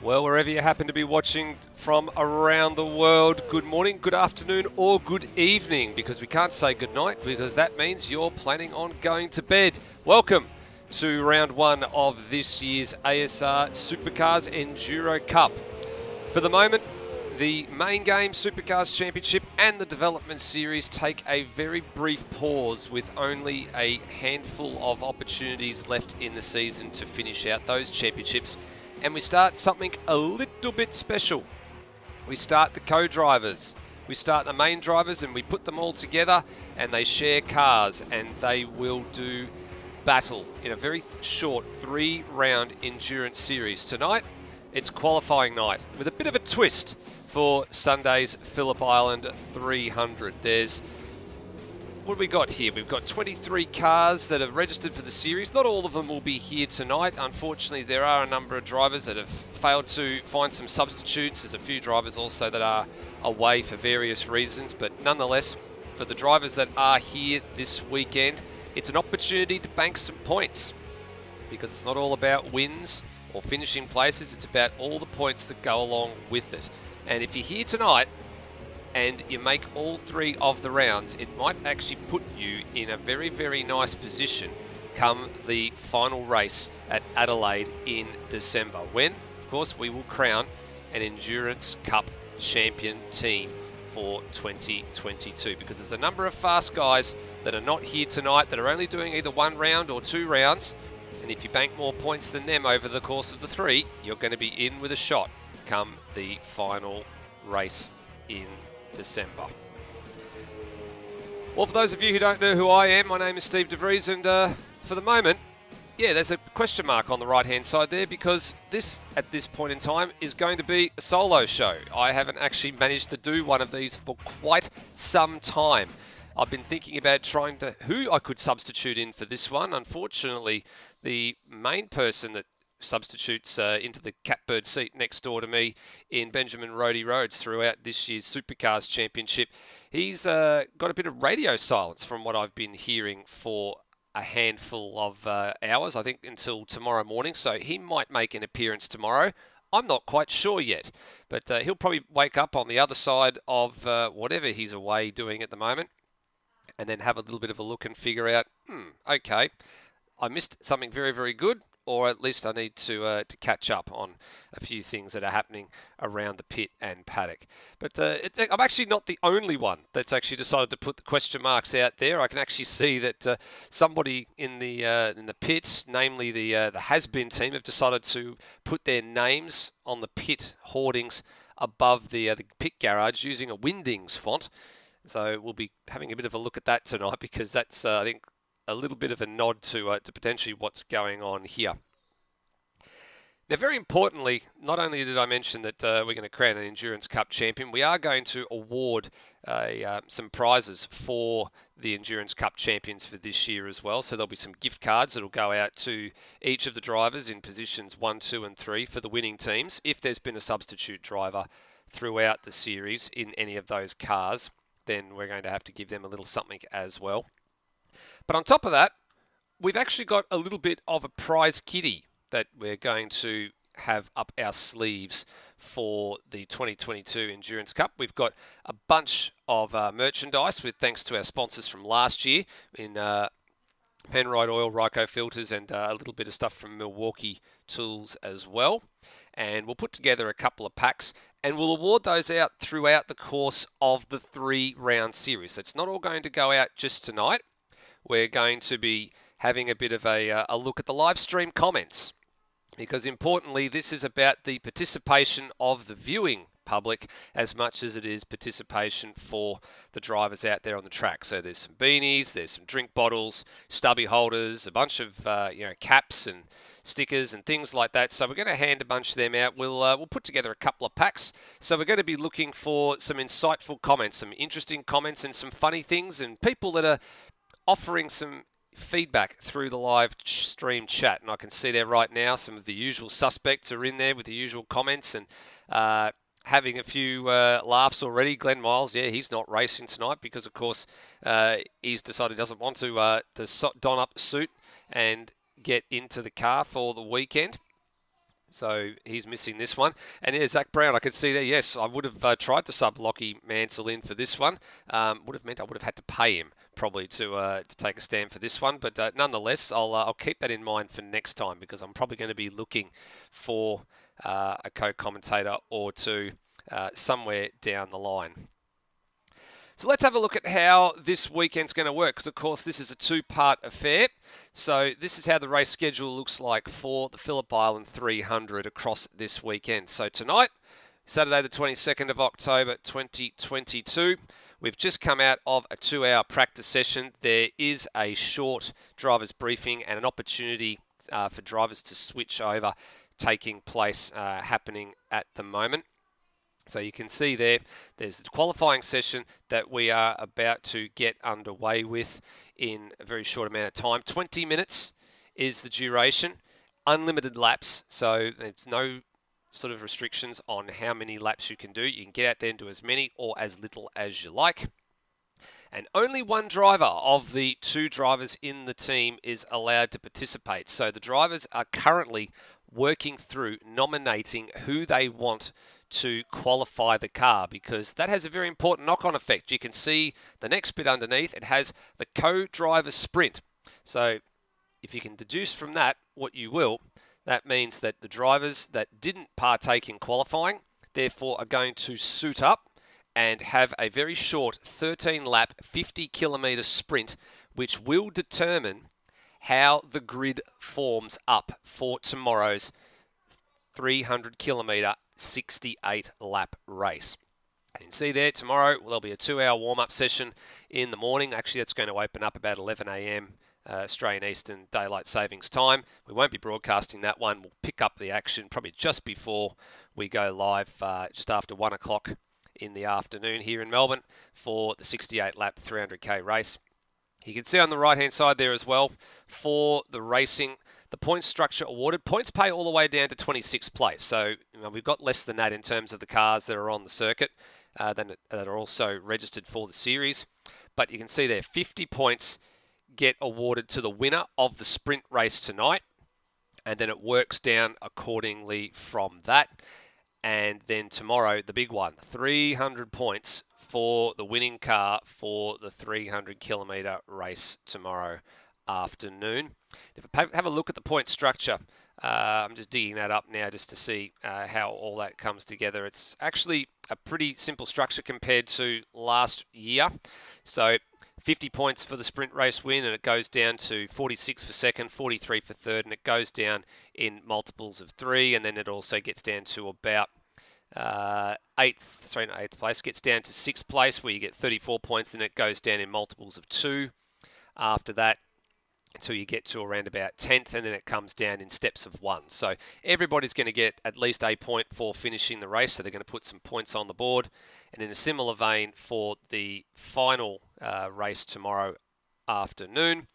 Well, wherever you happen to be watching from around the world, good morning, good afternoon, or good evening, because we can't say good night, because that means you're planning on going to bed. Welcome to round one of this year's ASR Supercars Enduro Cup. For the moment, the main game, Supercars Championship, and the Development Series take a very brief pause with only a handful of opportunities left in the season to finish out those championships. And we start something a little bit special. We start the co-drivers. We start the main drivers and we put them all together and they share cars and they will do battle in a very short 3-round endurance series. Tonight, it's qualifying night with a bit of a twist for Sunday's Phillip Island 300. What have we got here? We've got 23 cars that are registered for the series. Not all of them will be here tonight. Unfortunately, there are a number of drivers that have failed to find some substitutes. There's a few drivers also that are away for various reasons. But nonetheless, for the drivers that are here this weekend, it's an opportunity to bank some points, because it's not all about wins or finishing places. It's about all the points that go along with it. And if you're here tonight and you make all 3 of the rounds, it might actually put you in a very, very nice position come the final race at Adelaide in December, when, of course, we will crown an Endurance Cup champion team for 2022, because there's a number of fast guys that are not here tonight that are only doing either 1 round or 2 rounds, and if you bank more points than them over the course of the 3, you're going to be in with a shot come the final race in December. Well, for those of you who don't know who I am, my name is Steve DeVries, and for the moment, there's a question mark on the right-hand side there, because this, at this point in time, is going to be a solo show. I haven't actually managed to do one of these for quite some time. I've been thinking about who I could substitute in for this one. Unfortunately, the main person that substitutes into the catbird seat next door to me in Benjamin Rhodey Rhodes throughout this year's Supercars Championship, he's got a bit of radio silence from what I've been hearing for a handful of hours, I think until tomorrow morning, so he might make an appearance tomorrow. I'm not quite sure yet, but he'll probably wake up on the other side of whatever he's away doing at the moment, and then have a little bit of a look and figure out, okay, I missed something very, very good, or at least I need to catch up on a few things that are happening around the pit and paddock. But I'm actually not the only one that's actually decided to put the question marks out there. I can actually see that somebody in the pit, namely the has-been team, have decided to put their names on the pit hoardings above the pit garage using a Wingdings font. So we'll be having a bit of a look at that tonight, because that's, I think, a little bit of a nod to potentially what's going on here. Now, very importantly, not only did I mention that we're going to crown an Endurance Cup champion, we are going to award some prizes for the Endurance Cup champions for this year as well. So there'll be some gift cards that'll go out to each of the drivers in positions 1, 2 and 3 for the winning teams, if there's been a substitute driver throughout the series in any of those cars. Then we're going to have to give them a little something as well. But on top of that, we've actually got a little bit of a prize kitty that we're going to have up our sleeves for the 2022 Endurance Cup. We've got a bunch of merchandise thanks to our sponsors from last year in Penrite Oil, Ryco Filters, and a little bit of stuff from Milwaukee Tools as well. And we'll put together a couple of packs and we'll award those out throughout the course of the 3-round series. So it's not all going to go out just tonight. We're going to be having a bit of a look at the live stream comments, because importantly, this is about the participation of the viewing public as much as it is participation for the drivers out there on the track. So there's some beanies, there's some drink bottles, stubby holders, a bunch of caps and stickers and things like that. So we're going to hand a bunch of them out. We'll put together a couple of packs. So we're going to be looking for some insightful comments, some interesting comments, and some funny things, and people that are offering some feedback through the live stream chat. And I can see there right now some of the usual suspects are in there with the usual comments and having a few laughs already. Glenn Miles, he's not racing tonight because, of course, he's decided he doesn't want to don up the suit and get into the car for the weekend. So he's missing this one. And yeah, Zach Brown, I could see there, yes, I would have tried to sub Lockie Mansell in for this one. Would have meant I would have had to pay him probably to take a stand for this one. But nonetheless, I'll keep that in mind for next time, because I'm probably going to be looking for a co-commentator or two somewhere down the line. So let's have a look at how this weekend's going to work, because of course this is a two-part affair. So this is how the race schedule looks like for the Phillip Island 300 across this weekend. So tonight, Saturday the 22nd of October 2022, we've just come out of a 2-hour practice session. There is a short driver's briefing and an opportunity for drivers to switch over taking place, happening at the moment. So you can see there's the qualifying session that we are about to get underway with in a very short amount of time. 20 minutes is the duration, unlimited laps, so there's no sort of restrictions on how many laps you can do. You can get out there and do as many or as little as you like. And only one driver of the two drivers in the team is allowed to participate. So the drivers are currently working through nominating who they want to qualify the car, because that has a very important knock-on effect. You can see the next bit underneath, it has the co-driver sprint. So if you can deduce from that what you will, that means that the drivers that didn't partake in qualifying therefore are going to suit up and have a very short 13-lap, 50-kilometre sprint, which will determine how the grid forms up for tomorrow's 300-kilometre, 68-lap race. You can see there tomorrow there'll be a 2-hour warm-up session in the morning. Actually, that's going to open up about 11 a.m. Australian Eastern Daylight Savings Time. We won't be broadcasting that one. We'll pick up the action probably just before we go live, just after 1 o'clock in the afternoon here in Melbourne for the 68-lap 300k race. You can see on the right-hand side there as well for the racing, the point structure awarded. Points pay all the way down to 26th place. So we've got less than that in terms of the cars that are on the circuit that are also registered for the series. But you can see there 50 points get awarded to the winner of the sprint race tonight. And then it works down accordingly from that. And then tomorrow, the big one, 300 points for the winning car for the 300-kilometre race tomorrow afternoon. If I have a look at the point structure, I'm just digging that up now just to see how all that comes together. It's actually a pretty simple structure compared to last year. So 50 points for the sprint race win, and it goes down to 46 for second, 43 for third, and it goes down in multiples of 3, and then it also gets down to about eighth place, gets down to 6th place, where you get 34 points, then it goes down in multiples of 2 after that until you get to around about 10th, and then it comes down in steps of 1. So everybody's going to get at least a point for finishing the race, so they're going to put some points on the board. And in a similar vein for the final race tomorrow afternoon,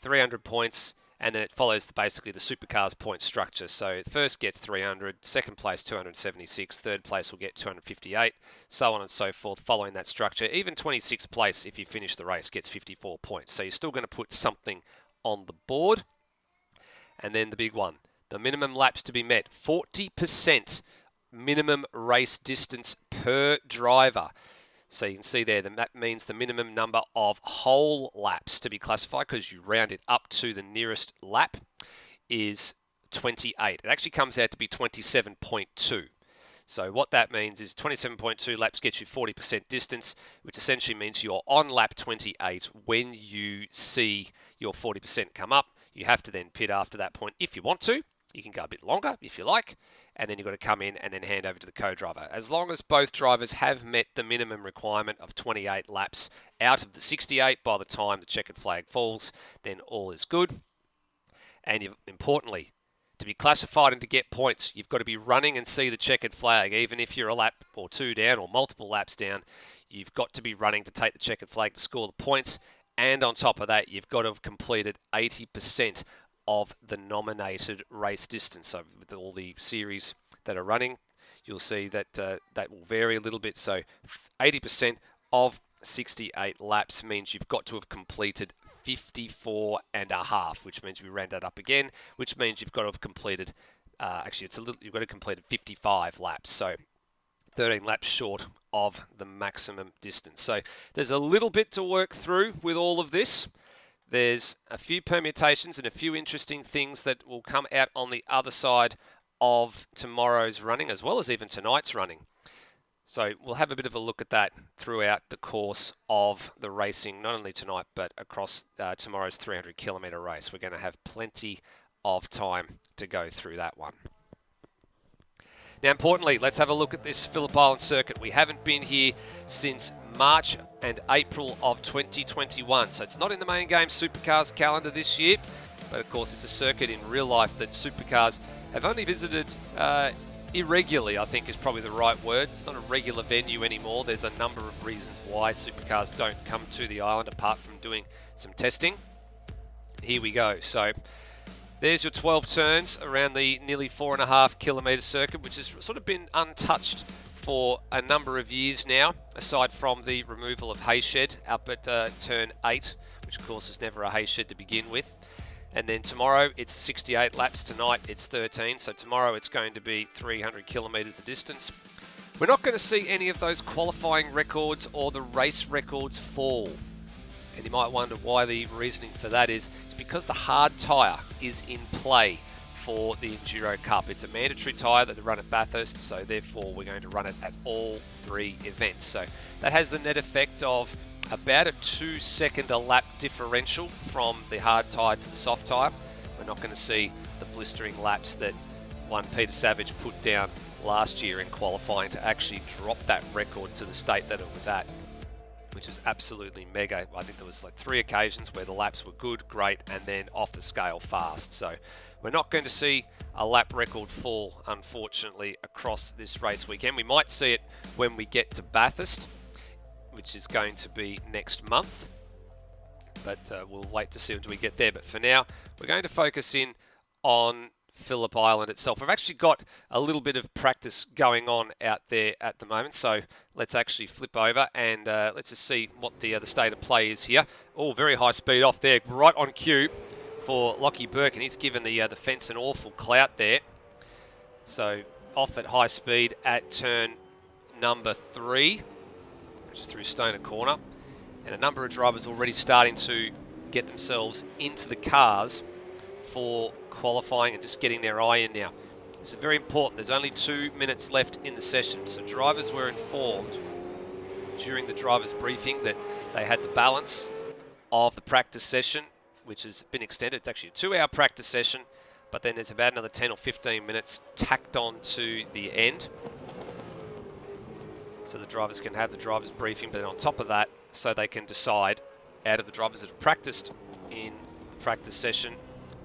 300 points, and then it follows basically the supercars point structure. So first gets 300, second place 276, third place will get 258, so on and so forth following that structure. Even 26th place, if you finish the race, gets 54 points. So you're still going to put something on the board. And then the big one, the minimum laps to be met, 40% minimum race distance per driver. So you can see there that means the minimum number of whole laps to be classified, because you round it up to the nearest lap, is 28. It actually comes out to be 27.2. So what that means is 27.2 laps gets you 40% distance, which essentially means you're on lap 28 when you see your 40% come up. You have to then pit after that point if you want to. You can go a bit longer if you like, and then you've got to come in and then hand over to the co-driver. As long as both drivers have met the minimum requirement of 28 laps out of the 68 by the time the checkered flag falls, then all is good. And importantly, to be classified and to get points, you've got to be running and see the checkered flag. Even if you're a lap or 2 down or multiple laps down, you've got to be running to take the checkered flag to score the points. And on top of that, you've got to have completed 80% of the nominated race distance. So with all the series that are running, you'll see that that will vary a little bit. So 80% of 68 laps means you've got to have completed 54 and a half, which means we round that up again, which means you've got to have completed Actually, it's a little. You've got to complete 55 laps, so 13 laps short of the maximum distance. So there's a little bit to work through with all of this. There's a few permutations and a few interesting things that will come out on the other side of tomorrow's running, as well as even tonight's running. So we'll have a bit of a look at that throughout the course of the racing, not only tonight, but across tomorrow's 300 kilometre race. We're going to have plenty of time to go through that one. Now, importantly, let's have a look at this Phillip Island circuit. We haven't been here since March and April of 2021. So it's not in the main game supercars calendar this year, but of course it's a circuit in real life that supercars have only visited irregularly, I think is probably the right word. It's not a regular venue anymore. There's a number of reasons why supercars don't come to the island apart from doing some testing. Here we go. So there's your 12 turns around the nearly 4.5 kilometre circuit, which has sort of been untouched for a number of years now, aside from the removal of Hayshed up at turn 8, which of course was never a Hayshed to begin with. And then tomorrow it's 68 laps, tonight it's 13, so tomorrow it's going to be 300 kilometres the distance. We're not going to see any of those qualifying records or the race records fall. And you might wonder why. The reasoning for that is it's because the hard tyre is in play for the Enduro Cup. It's a mandatory tyre that they run at Bathurst, so therefore we're going to run it at all 3 events. So that has the net effect of about a 2-second a lap differential from the hard tyre to the soft tyre. We're not going to see the blistering laps that one Peter Savage put down last year in qualifying to actually drop that record to the state that it was at, which is absolutely mega. I think there was like 3 occasions where the laps were good, great, and then off the scale fast. So we're not going to see a lap record fall, unfortunately, across this race weekend. We might see it when we get to Bathurst, which is going to be next month. But we'll wait to see until we get there. But for now, we're going to focus in on Phillip Island itself. We've actually got a little bit of practice going on out there at the moment, so let's actually flip over and let's just see what the state of play is here. Oh, very high speed off there, right on cue for Lockie Burke, and he's given the fence an awful clout there. So off at high speed at turn number 3, which is through Stoner Corner, and a number of drivers already starting to get themselves into the cars for qualifying and just getting their eye in now. This is very important. There's only 2 minutes left in the session, so drivers were informed during the drivers' briefing that they had the balance of the practice session, which has been extended. It's actually a 2-hour practice session, but then there's about another 10 or 15 minutes tacked on to the end, so the drivers can have the drivers' briefing, but then on top of that, so they can decide out of the drivers that have practiced in the practice session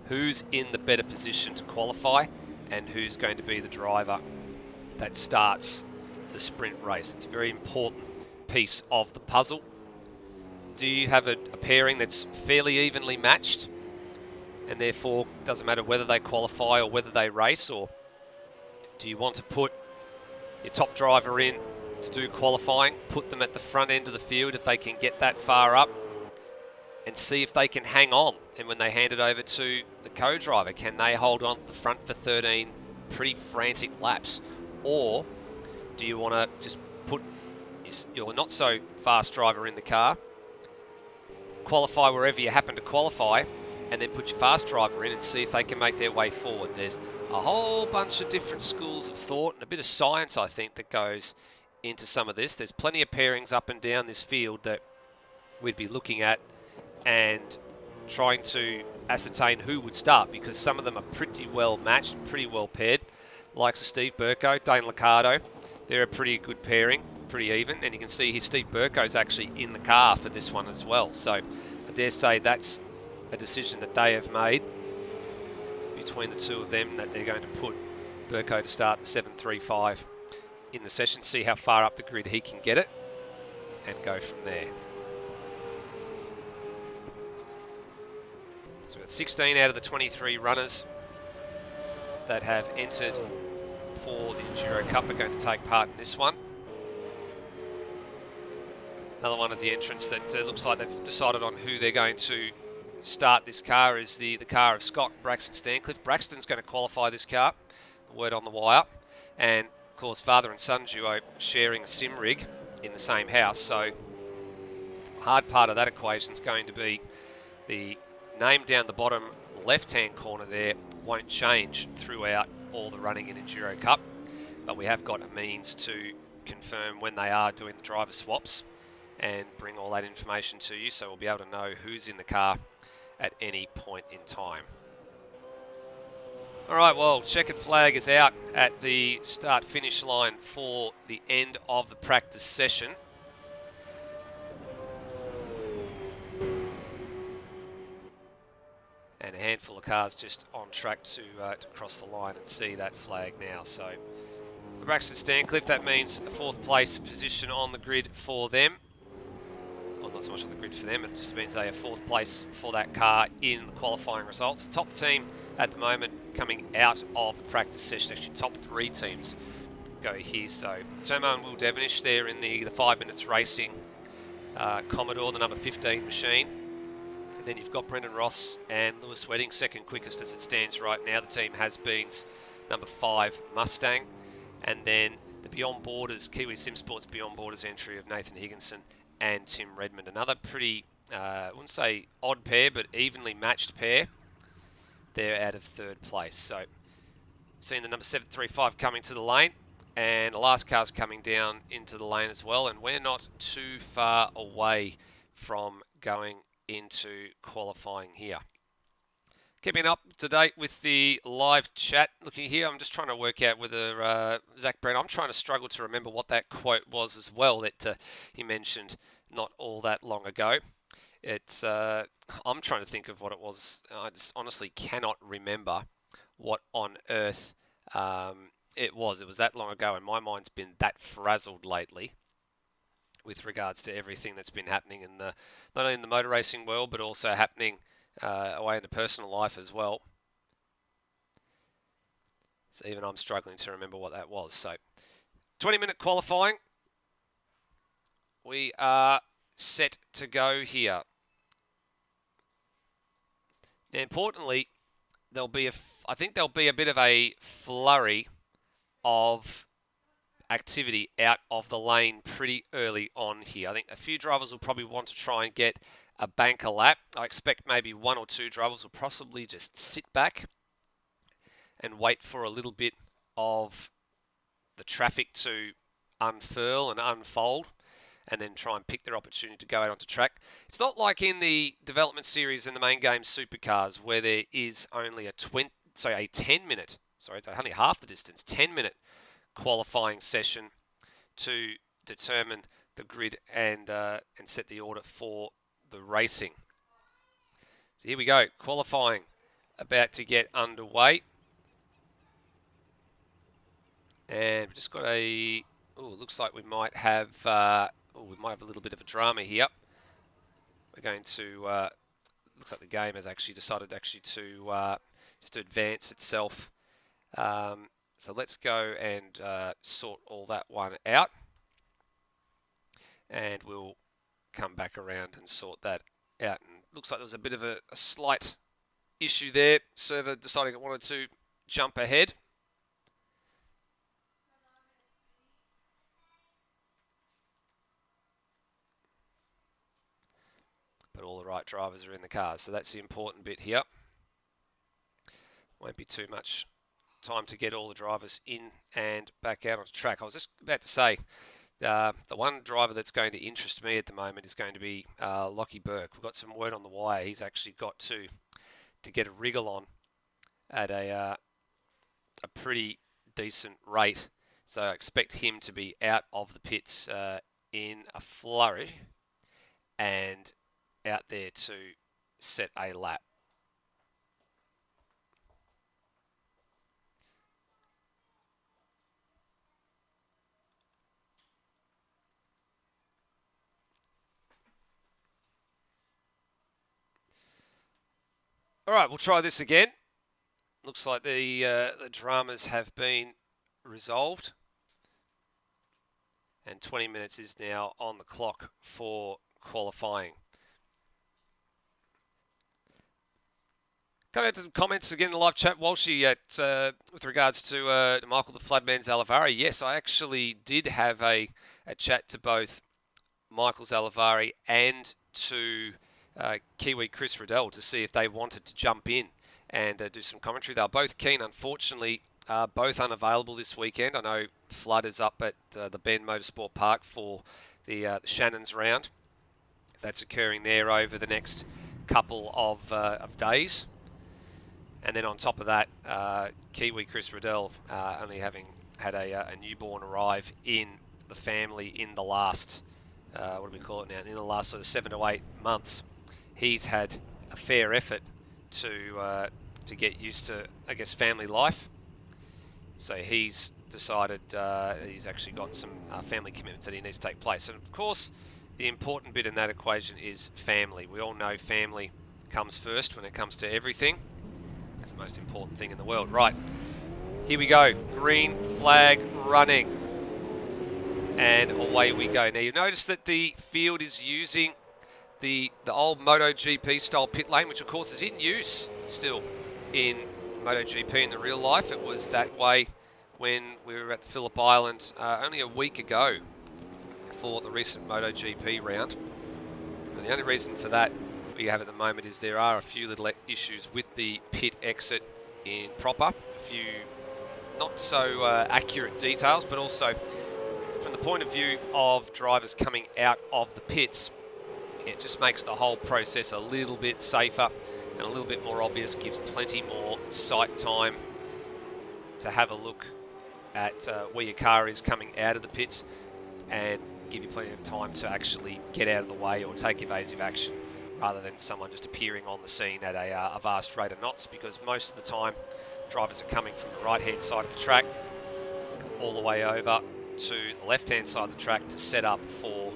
who's in the better position to qualify and who's going to be the driver that starts the sprint race. It's a very important piece of the puzzle. Do you have a pairing that's fairly evenly matched, and therefore it doesn't matter whether they qualify or whether they race, or do you want to put your top driver in to do qualifying, put them at the front end of the field if they can get that far up, and see if they can hang on, and when they hand it over to the co-driver, can they hold on at the front for 13 pretty frantic laps? Or do you want to just put your not so fast driver in the car, qualify wherever you happen to qualify, and then put your fast driver in and see if they can make their way forward? There's a whole bunch of different schools of thought and a bit of science, I think, that goes into some of this. There's plenty of pairings up and down this field that we'd be looking at and trying to ascertain who would start, because some of them are pretty well matched, pretty well paired. Likes of Steve Burko, Dane Liccardo, they're a pretty good pairing, pretty even, and you can see here Steve Burko's actually in the car for this one as well. So I dare say that's a decision that they have made between the two of them, that they're going to put Burko to start the 7.35 in the session, see how far up the grid he can get it, and go from there. So we've got 16 out of the 23 runners that have entered for the Enduro Cup are going to take part in this one. Another one of the entrants that looks like they've decided on who they're going to start this car is the car of Scott Braxton Stancliffe. Braxton's going to qualify this car, word on the wire. And, of course, father and son duo sharing a sim rig in the same house. So, hard part of that equation is going to be the name down the bottom left-hand corner there won't change throughout all the running in Enduro Cup. But we have got a means to confirm when they are doing the driver swaps and bring all that information to you, so we'll be able to know who's in the car at any point in time. All right, well, checkered flag is out at the start-finish line for the end of the practice session. And a handful of cars just on track to cross the line and see that flag now. So for Braxton Stancliffe, that means a fourth place position on the grid for them. Well, not so much on the grid for them, it just means they have fourth place for that car in the qualifying results. Top team at the moment coming out of the practice session, actually top 3 teams go here. So Tomo and Will Devonish there in the 5 minutes racing Commodore, the number 15 machine. And then you've got Brendan Ross and Lewis Wedding, second quickest as it stands right now. The team has been's number 5 Mustang. And then the Beyond Borders, Kiwi Sim Sports Beyond Borders entry of Nathan Higginson and Tim Redmond. Another pretty, I wouldn't say odd pair, but evenly matched pair. They're out of third place. So, seeing the number 735 coming to the lane, and the last car's coming down into the lane as well, and we're not too far away from going into qualifying here. Keeping up to date with the live chat. Looking here, I'm just trying to work out whether Zach Brent, I'm trying to struggle to remember what that quote was as well that he mentioned not all that long ago. It's I'm trying to think of what it was. I just honestly cannot remember what on earth it was. It was that long ago, and my mind's been that frazzled lately with regards to everything that's been happening in the not only in the motor racing world, but also happening away into personal life as well. So even I'm struggling to remember what that was. So 20-minute qualifying. We are set to go here. Now, importantly, I think there'll be a bit of a flurry of activity out of the lane pretty early on here. I think a few drivers will probably want to try and get a banker lap. I expect maybe 1 or 2 drivers will possibly just sit back and wait for a little bit of the traffic to unfurl and unfold, and then try and pick their opportunity to go out onto track. It's not like in the development series in the main game supercars where there is only a 10-minute, it's only half the distance, 10-minute qualifying session to determine the grid and set the order for the racing. So here we go, qualifying about to get underway. And we've just got looks like we might have a little bit of a drama here. We're going to, looks like the game has actually decided to just to advance itself. So let's go and sort all that one out. And we'll come back around and sort that out. And looks like there was a bit of a slight issue there. Server deciding it wanted to jump ahead. But all the right drivers are in the cars, so that's the important bit here. Won't be too much time to get all the drivers in and back out onto track. I was just about to say, the one driver that's going to interest me at the moment is going to be Lockie Burke. We've got some word on the wire. He's actually got to get a wriggle on at a pretty decent rate. So I expect him to be out of the pits in a flurry and out there to set a lap. All right, we'll try this again. Looks like the dramas have been resolved. And 20 minutes is now on the clock for qualifying. Coming out to some comments again in the live chat, Walshy, with regards to Michael the Floodman Zalavari. Yes, I actually did have a chat to both Michael Zalavari and to Kiwi Chris Riddell to see if they wanted to jump in and do some commentary. They were both keen. Unfortunately, both unavailable this weekend. I know Flood is up at the Bend Motorsport Park for the Shannon's round. That's occurring there over the next couple of days. And then on top of that, Kiwi Chris Riddell, only having had a newborn arrive in the family in the last, what do we call it now, in the last sort of 7 to 8 months, he's had a fair effort to get used to, I guess, family life. So he's decided he's actually got some family commitments that he needs to take place. And of course, the important bit in that equation is family. We all know family comes first when it comes to everything. It's the most important thing in the world. Right, here we go. Green flag running. And away we go. Now you notice that the field is using the old MotoGP style pit lane, which of course is in use still in MotoGP in the real life. It was that way when we were at Phillip Island only a week ago for the recent MotoGP round. And the only reason for that we have at the moment is there are a few little issues with the pit exit in proper, a few not so accurate details, but also from the point of view of drivers coming out of the pits, it just makes the whole process a little bit safer and a little bit more obvious, gives plenty more sight time to have a look at where your car is coming out of the pits and give you plenty of time to actually get out of the way or take evasive action, rather than someone just appearing on the scene at a vast rate of knots, because most of the time drivers are coming from the right-hand side of the track all the way over to the left-hand side of the track to set up for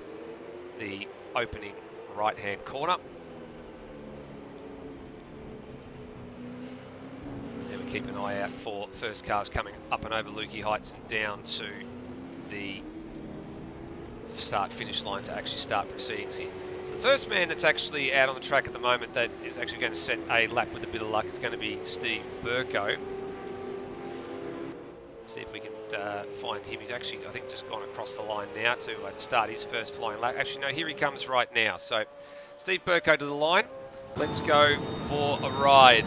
the opening right-hand corner. And we keep an eye out for first cars coming up and over Lukey Heights and down to the start-finish line to actually start proceedings here. The first man that's actually out on the track at the moment that is actually going to set a lap with a bit of luck is going to be Steve Burko. See if we can find him. He's actually, I think, just gone across the line now to start his first flying lap. Actually, no, here he comes right now. So, Steve Burko to the line. Let's go for a ride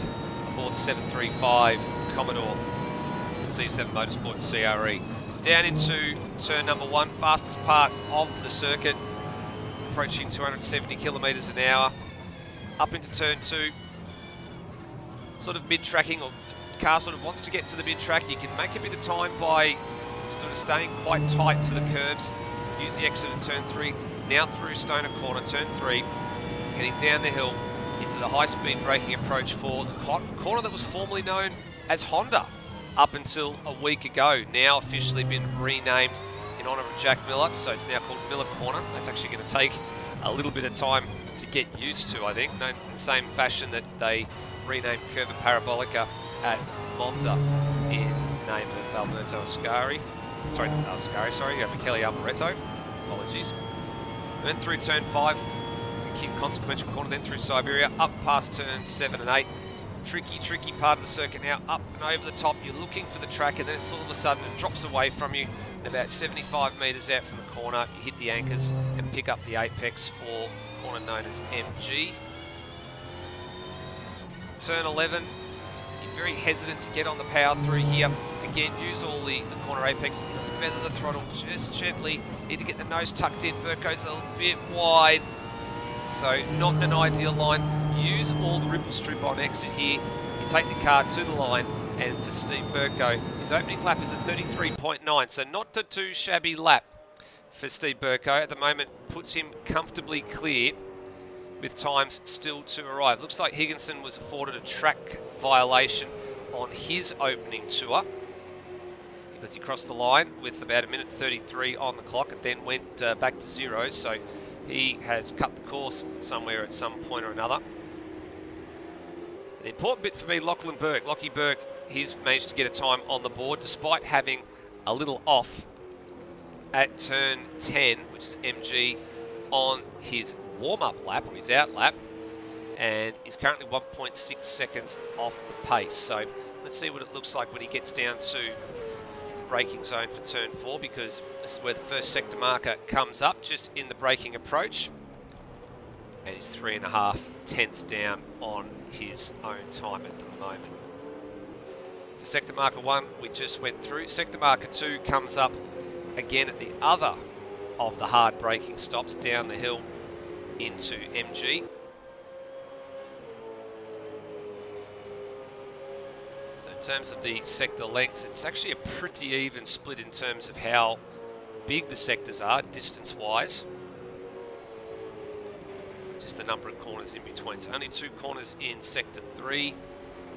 aboard the 735 Commodore C7 Motorsport CRE. Down into turn number 1, fastest part of the circuit, approaching 270 kilometres an hour, up into turn 2, sort of mid-tracking, or the car sort of wants to get to the mid-track. You can make a bit of time by sort of staying quite tight to the curbs, use the exit at turn 3, now through Stoner Corner, turn 3, heading down the hill into the high-speed braking approach for the corner that was formerly known as Honda up until a week ago, now officially been renamed in honour of Jack Miller, so it's now called Miller Corner. That's actually going to take a little bit of time to get used to, I think, in the same fashion that they renamed Curva Parabolica at Monza in the name of Alberto Ascari. Sorry, not Ascari, sorry, Michele Alboreto. Apologies. Then through turn 5, consequential corner, then through Siberia, up past turns 7 and 8. Tricky part of the circuit now, up and over the top. You're looking for the track, and then it's all of a sudden it drops away from you. And about 75 metres out from the corner, you hit the anchors and pick up the apex for the corner known as MG. Turn 11, you're very hesitant to get on the power through here. Again, use all the corner apex, feather the throttle just gently. Need to get the nose tucked in. Burko's a bit wide, so not an ideal line. Use all the ripple strip on exit here. You take the car to the line, and for Steve Burko, his opening lap is at 33.9, so not a too shabby lap for Steve Burko. At the moment, puts him comfortably clear with times still to arrive. Looks like Higginson was afforded a track violation on his opening tour because he crossed the line with about 1:33 on the clock. It then went back to 0, so he has cut the course somewhere at some point or another. The important bit for me, Lachlan Burke. Lockie Burke, he's managed to get a time on the board despite having a little off at turn 10, which is MG, on his warm-up lap, or his out lap. and he's currently 1.6 seconds off the pace. So let's see what it looks like when he gets down to braking zone for turn 4, because this is where the first sector marker comes up, just in the braking approach. And he's 3.5 tenths down on his own time at the moment. So sector marker 1 we just went through. Sector marker 2 comes up again at the other of the hard braking stops down the hill into MG. So in terms of the sector lengths, it's actually a pretty even split in terms of how big the sectors are distance-wise. Just the number of corners in between. So only 2 corners in sector 3,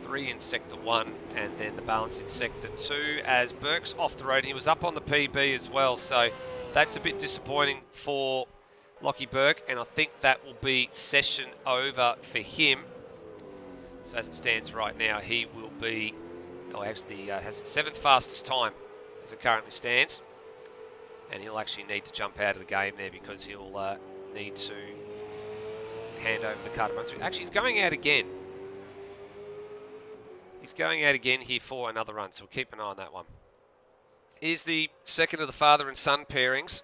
3 in sector 1, and then the balance in sector 2, as Burke's off the road, and he was up on the PB as well, so that's a bit disappointing for Lockie Burke, and I think that will be session over for him. So as it stands right now, he will be, actually has the 7th fastest time as it currently stands, and he'll actually need to jump out of the game there, because he'll need to hand over the car to run through. Actually, he's going out again. He's going out again here for another run, so we'll keep an eye on that one. Here's the second of the father and son pairings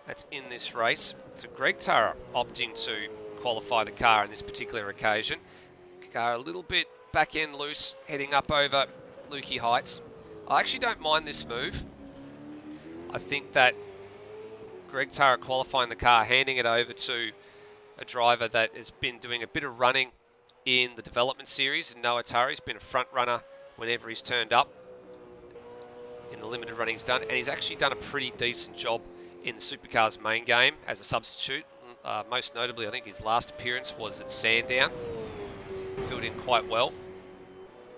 that's in this race. So Greg Tara opting to qualify the car on this particular occasion. Car a little bit back end loose, heading up over Lukey Heights. I actually don't mind this move. I think that Greg Tara qualifying the car, handing it over to a driver that has been doing a bit of running in the development series, and Noah Tara, he's been a front runner whenever he's turned up in the limited running he's done, and he's actually done a pretty decent job in the Supercars main game as a substitute. Most notably, I think his last appearance was at Sandown. Filled in quite well.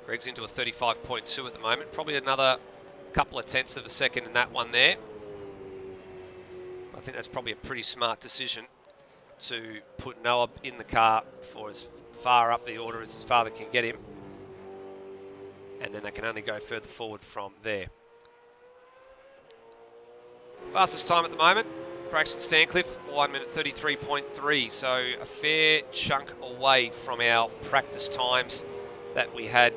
Greg's into a 35.2 at the moment, probably another couple of tenths of a second in that one there. I think that's probably a pretty smart decision to put Noah in the car for as far up the order as his father can get him, and then they can only go further forward from there. Fastest time at the moment, Braxton Stancliffe, 1 minute 33.3, so a fair chunk away from our practice times that we had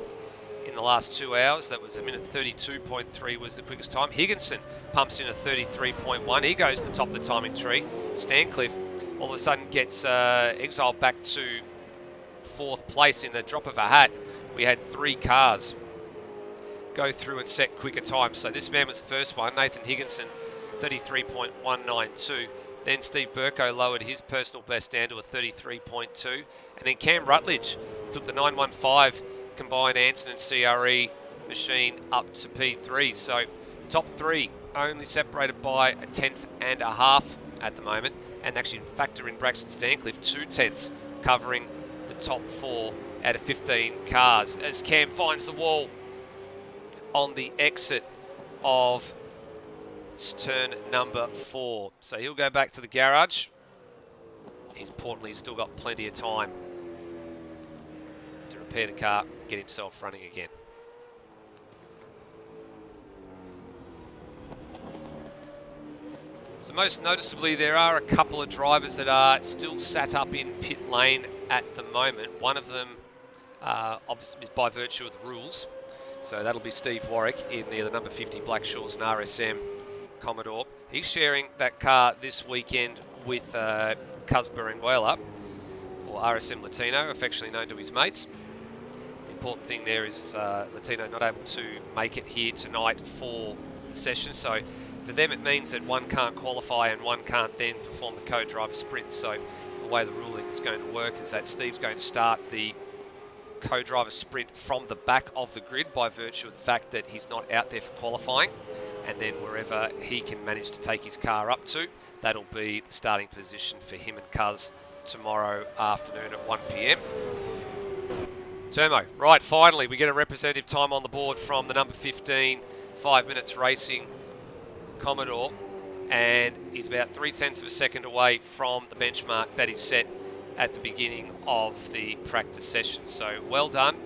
in the last 2 hours. That was 1 minute 32.3 was the quickest time. Higginson pumps in a 33.1. He goes to the top of the timing tree. Stancliffe all of a sudden gets exiled back to 4th place in the drop of a hat. We had 3 cars go through and set quicker times. So this man was the first one, Nathan Higginson, 33.192. Then Steve Burko lowered his personal best down to a 33.2. And then Cam Rutledge took the 915 combined Anson and CRE machine up to P3. So top 3 only separated by a tenth and a half at the moment. And actually factor in Braxton Stancliffe, 2 tenths covering the top 4 out of 15 cars, as Cam finds the wall on the exit of turn number 4. So he'll go back to the garage. Importantly, he's still got plenty of time to repair the car, get himself running again. So most noticeably, there are a couple of drivers that are still sat up in pit lane at the moment. One of them obviously is by virtue of the rules. So that'll be Steve Warwick in the number 50 Blackshaws and RSM Commodore. He's sharing that car this weekend with Cuz Berenguela, or RSM Latino, affectionately known to his mates. The important thing there is Latino not able to make it here tonight for the session. So for them, it means that one can't qualify and one can't then perform the co-driver sprint. So the way the ruling is going to work is that Steve's going to start the co-driver sprint from the back of the grid by virtue of the fact that he's not out there for qualifying. And then wherever he can manage to take his car up to, that'll be the starting position for him and Cuz tomorrow afternoon at 1 p.m. Termo, right, finally we get a representative time on the board from the number 15, 5 minutes racing Commodore, and he's about 0.3 of a second away from the benchmark that he set at the beginning of the practice session. So well done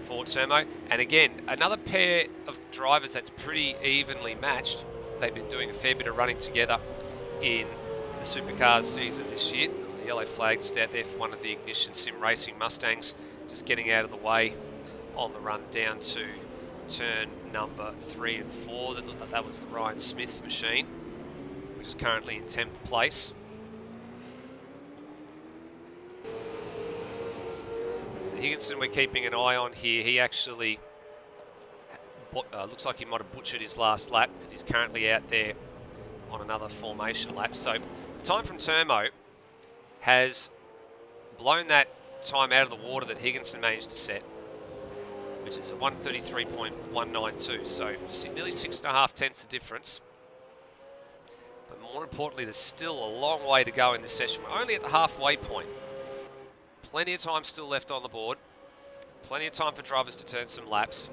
for Termo. And again, another pair of drivers that's pretty evenly matched. They've been doing a fair bit of running together in the Supercars season this year. The yellow flag just out there for one of the Ignition Sim Racing Mustangs, just getting out of the way on the run down to turn number 3 and 4. That looked like that was the Ryan Smith machine, which is currently in 10th place. So Higginson we're keeping an eye on here. He actually looks like he might have butchered his last lap because he's currently out there on another formation lap. So the time from Termo has blown that time out of the water that Higginson managed to set, which is a 1:33.192, so nearly 6.5 tenths of difference. But more importantly, there's still a long way to go in this session. We're only at the halfway point. Plenty of time still left on the board. Plenty of time for drivers to turn some laps.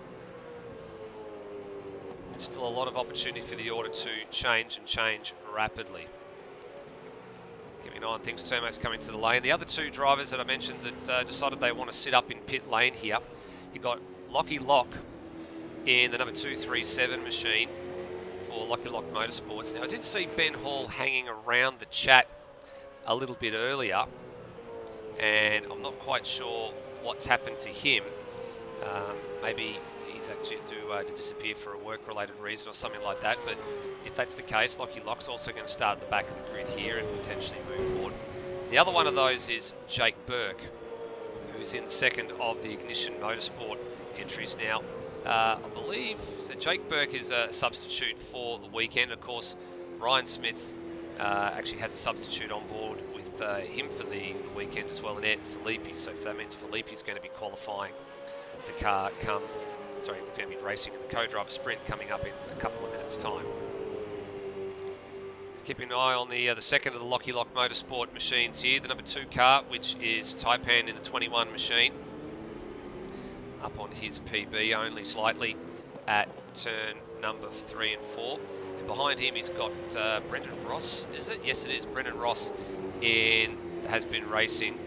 There's still a lot of opportunity for the order to change and change rapidly. Keeping an eye on things. Termo's coming to the lane. The other two drivers that I mentioned that decided they want to sit up in pit lane here. You've got Lockie Lock in the number 237 machine for Lockie Lock Motorsports. Now, I did see Ben Hall hanging around the chat a little bit earlier, and I'm not quite sure what's happened to him. Maybe he's actually to disappear for a work-related reason or something like that, but if that's the case, Lockie Lock's also going to start at the back of the grid here and potentially move forward. The other one of those is Jake Burke, who's in the second of the Ignition Motorsport entries now. I believe so Jake Burke is a substitute for the weekend. Of course, Ryan Smith actually has a substitute on board with him for the weekend as well, and Ed Phillip. So that means Phillippe's going to be qualifying the car it's going to be racing in the co-driver sprint coming up in a couple of minutes' time. Keeping an eye on the second of the Lockie Lock Motorsport machines here, the number 2 car, which is Taipan in the 21 machine. Up on his PB only slightly at turn number 3 and 4. And behind him he's got Brendan Ross, is it? Yes, it is. Brendan Ross has been racing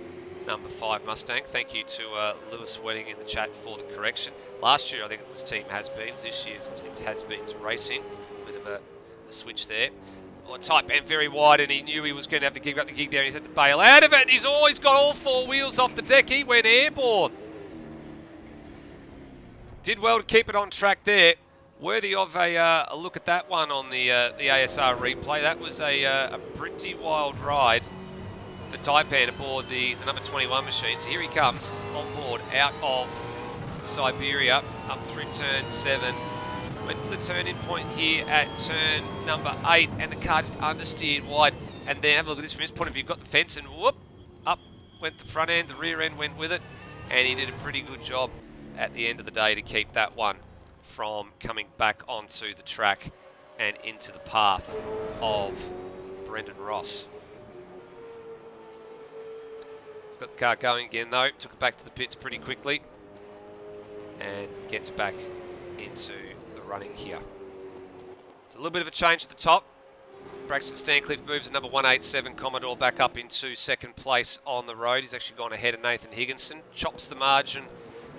number 5 Mustang. Thank you to Lewis Wedding in the chat for the correction. Last year I think it was Team Has-Beens. This year it's Has-Beens Racing. Bit of a switch there. Taipan very wide, and he knew he was going to have to give up the gig there. He's had to bail out of it, and he's got all 4 wheels off the deck. He went airborne. Did well to keep it on track there. Worthy of a look at that one on the ASR replay. That was a pretty wild ride for Taipan aboard the number 21 machine. So here he comes on board out of Siberia up through turn 7. Went for the turn-in point here at turn number 8, and the car just understeered wide. And then have a look at this from his point of view. Got the fence, and whoop, up went the front end. The rear end went with it, and he did a pretty good job at the end of the day to keep that one from coming back onto the track and into the path of Brendan Ross. He's got the car going again though. Took it back to the pits pretty quickly and gets back into running here. It's a little bit of a change at the top. Braxton Stancliffe moves the number 187 Commodore back up into second place on the road. He's actually gone ahead of Nathan Higginson. Chops the margin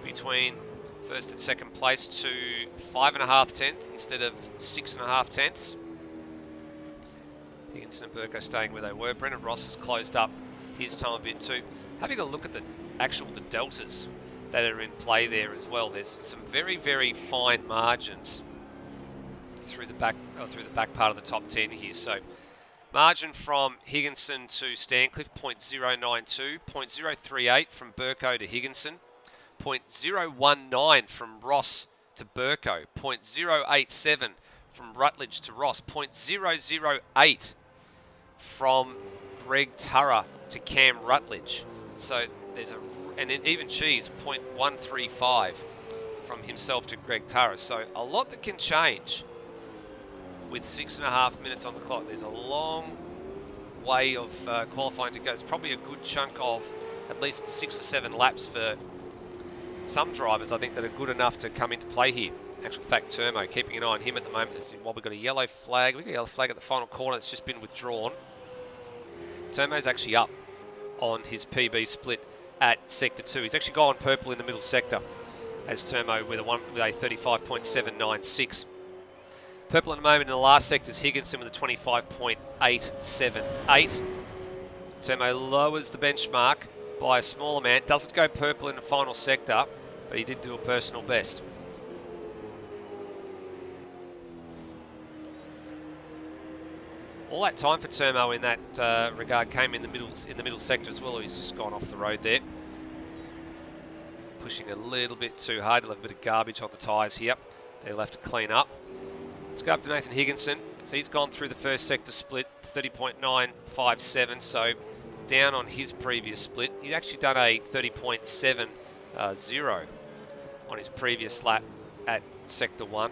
between first and second place to 5.5 tenths instead of 6.5 tenths. Higginson and Burko staying where they were. Brendan Ross has closed up his time a bit too. Having a look at the deltas that are in play there as well. There's some very, very fine margins through the back part of the top 10 here. So margin from Higginson to Stancliffe 0.092, 0.038 from Burko to Higginson, 0.019 from Ross to Burko, 0.087 from Rutledge to Ross, 0.008 from Greg Turra to Cam Rutledge. So there's and even Cheese 0.135 from himself to Greg Turra. So a lot that can change with 6.5 minutes on the clock. There's a long way of qualifying to go. It's probably a good chunk of at least 6 or 7 laps for some drivers, I think, that are good enough to come into play here. Actual fact, Termo, keeping an eye on him at the moment. While we've got a yellow flag. We've got a yellow flag at the final corner that's just been withdrawn. Termo's actually up on his PB split at sector 2. He's actually gone purple in the middle sector as Termo with a 35.796. Purple at the moment in the last sector is Higginson with a 25.878. Termo lowers the benchmark by a small amount. Doesn't go purple in the final sector, but he did do a personal best. All that time for Termo in that regard came in the middle sector as well. He's just gone off the road there. Pushing a little bit too hard. He'll have a bit of garbage on the tyres here. They'll have to clean up. Let's go up to Nathan Higginson. So he's gone through the first sector split, 30.957, so down on his previous split. He'd actually done a 30.70 on his previous lap at sector 1.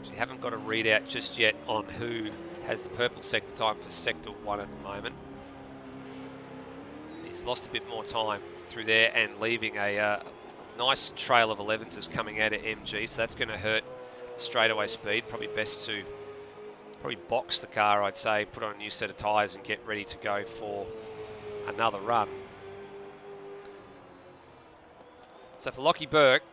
We haven't got a readout just yet on who has the purple sector time for sector 1 at the moment. He's lost a bit more time through there and leaving a nice trail of 11s is coming out of MG, so that's going to hurt straightaway speed. Probably best to box the car, I'd say, put on a new set of tyres and get ready to go for another run. So for Lockie Burke,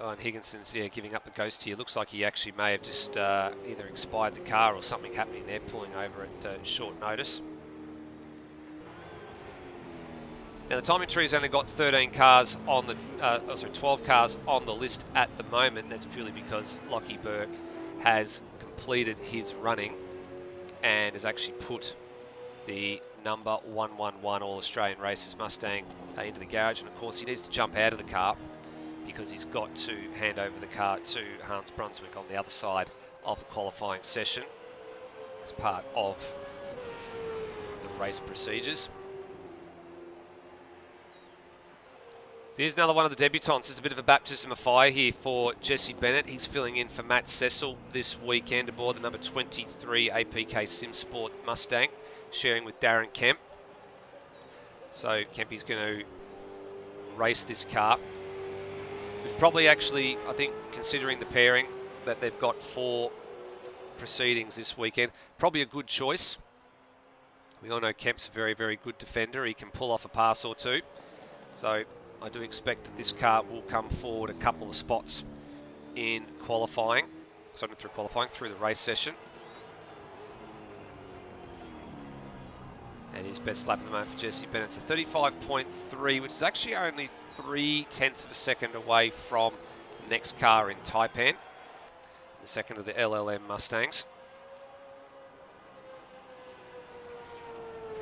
and Higginson's giving up the ghost here. Looks like he actually may have just either expired the car or something happening there, pulling over at short notice. Now the timing tree's only got 13 cars on the, 12 cars on the list at the moment. That's purely because Lockie Burke has completed his running and has actually put the number 111 All Australian Races Mustang into the garage. And of course he needs to jump out of the car because he's got to hand over the car to Hans Brunswick on the other side of the qualifying session as part of the race procedures. Here's another one of the debutants. It's a bit of a baptism of fire here for Jesse Bennett. He's filling in for Matt Cecil this weekend aboard the number 23 APK Sim Sport Mustang, sharing with Darren Kemp. So Kempy's going to race this car. It's probably actually, I think, considering the pairing that they've got for proceedings this weekend, probably a good choice. We all know Kemp's a very, very good defender. He can pull off a pass or two. So I do expect that this car will come forward a couple of spots in qualifying. So not through qualifying, through the race session. And his best lap at the moment for Jesse Bennett's a 35.3, which is actually only 0.3 of a second away from the next car in Taipan, the second of the LLM Mustangs.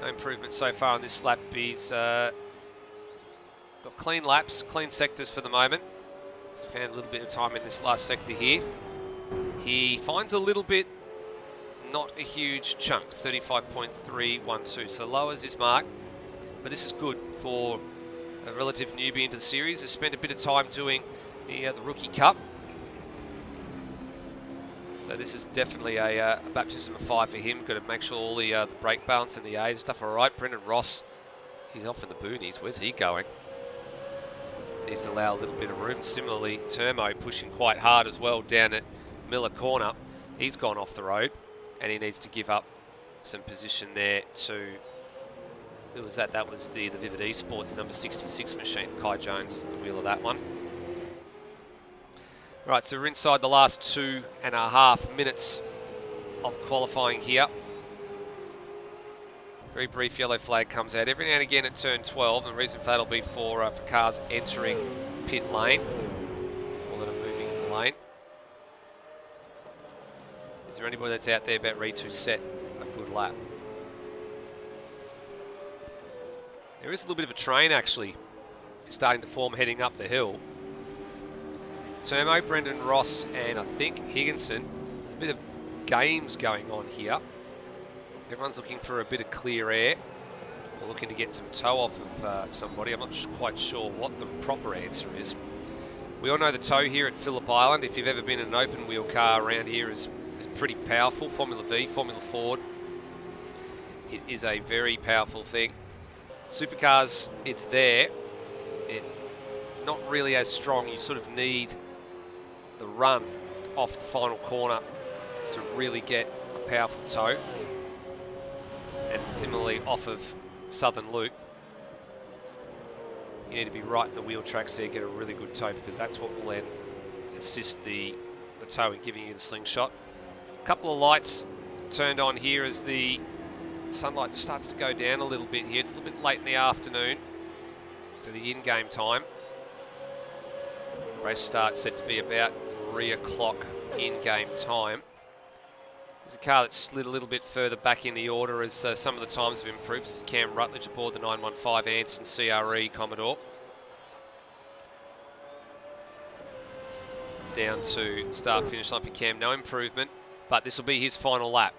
No improvement so far on this lap. He's got clean laps, clean sectors for the moment. He's found a little bit of time in this last sector here. He finds a little bit, not a huge chunk, 35.312, so lowers his mark, but this is good for a relative newbie into the series. Has spent a bit of time doing the Rookie Cup, so this is definitely a baptism of fire for him. Got to make sure all the brake balance and the aid and stuff are right. Brendan Ross, he's off in the boonies. Where's he going? Needs to allow a little bit of room. Similarly, Termo pushing quite hard as well down at Miller Corner. He's gone off the road and he needs to give up some position there to, who was that? That was the Vivid Esports number 66 machine. Kai Jones is the wheel of that one. Right, so we're inside the last 2.5 minutes of qualifying here. Very brief yellow flag comes out every now and again at turn 12, and the reason for that will be for cars entering pit lane, or that are moving in the lane. Is there anybody that's out there about ready to set a good lap? There is a little bit of a train actually starting to form heading up the hill. Termo, Brendan Ross and I think Higginson. There's a bit of games going on here. Everyone's looking for a bit of clear air. We're looking to get some tow off of somebody. I'm not quite sure what the proper answer is. We all know the tow here at Phillip Island. If you've ever been in an open wheel car around here is pretty powerful. Formula V, Formula Ford. It is a very powerful thing. Supercars, it's there. It not really as strong. You sort of need the run off the final corner to really get a powerful tow. And similarly off of Southern Loop, you need to be right in the wheel tracks there, get a really good tow, because that's what will then assist the tow in giving you the slingshot. A couple of lights turned on here as the sunlight just starts to go down a little bit here. It's a little bit late in the afternoon for the in-game time. Race start set to be about 3 o'clock in-game time. There's a car that slid a little bit further back in the order as some of the times have improved. This is Cam Rutledge aboard the 915 Anson CRE Commodore. Down to start-finish line for Cam, no improvement, but this will be his final lap.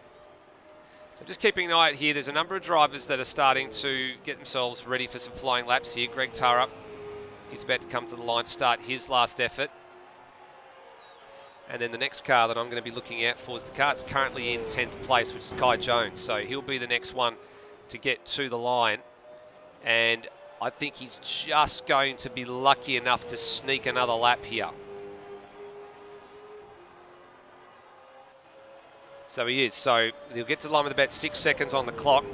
So just keeping an eye out here, there's a number of drivers that are starting to get themselves ready for some flying laps here. Greg Turrup, he's about to come to the line to start his last effort. And then the next car that I'm going to be looking out for is the car that's currently in 10th place, which is Kai Jones. So he'll be the next one to get to the line. And I think he's just going to be lucky enough to sneak another lap here. So he is. So he'll get to the line with about 6 seconds on the clock.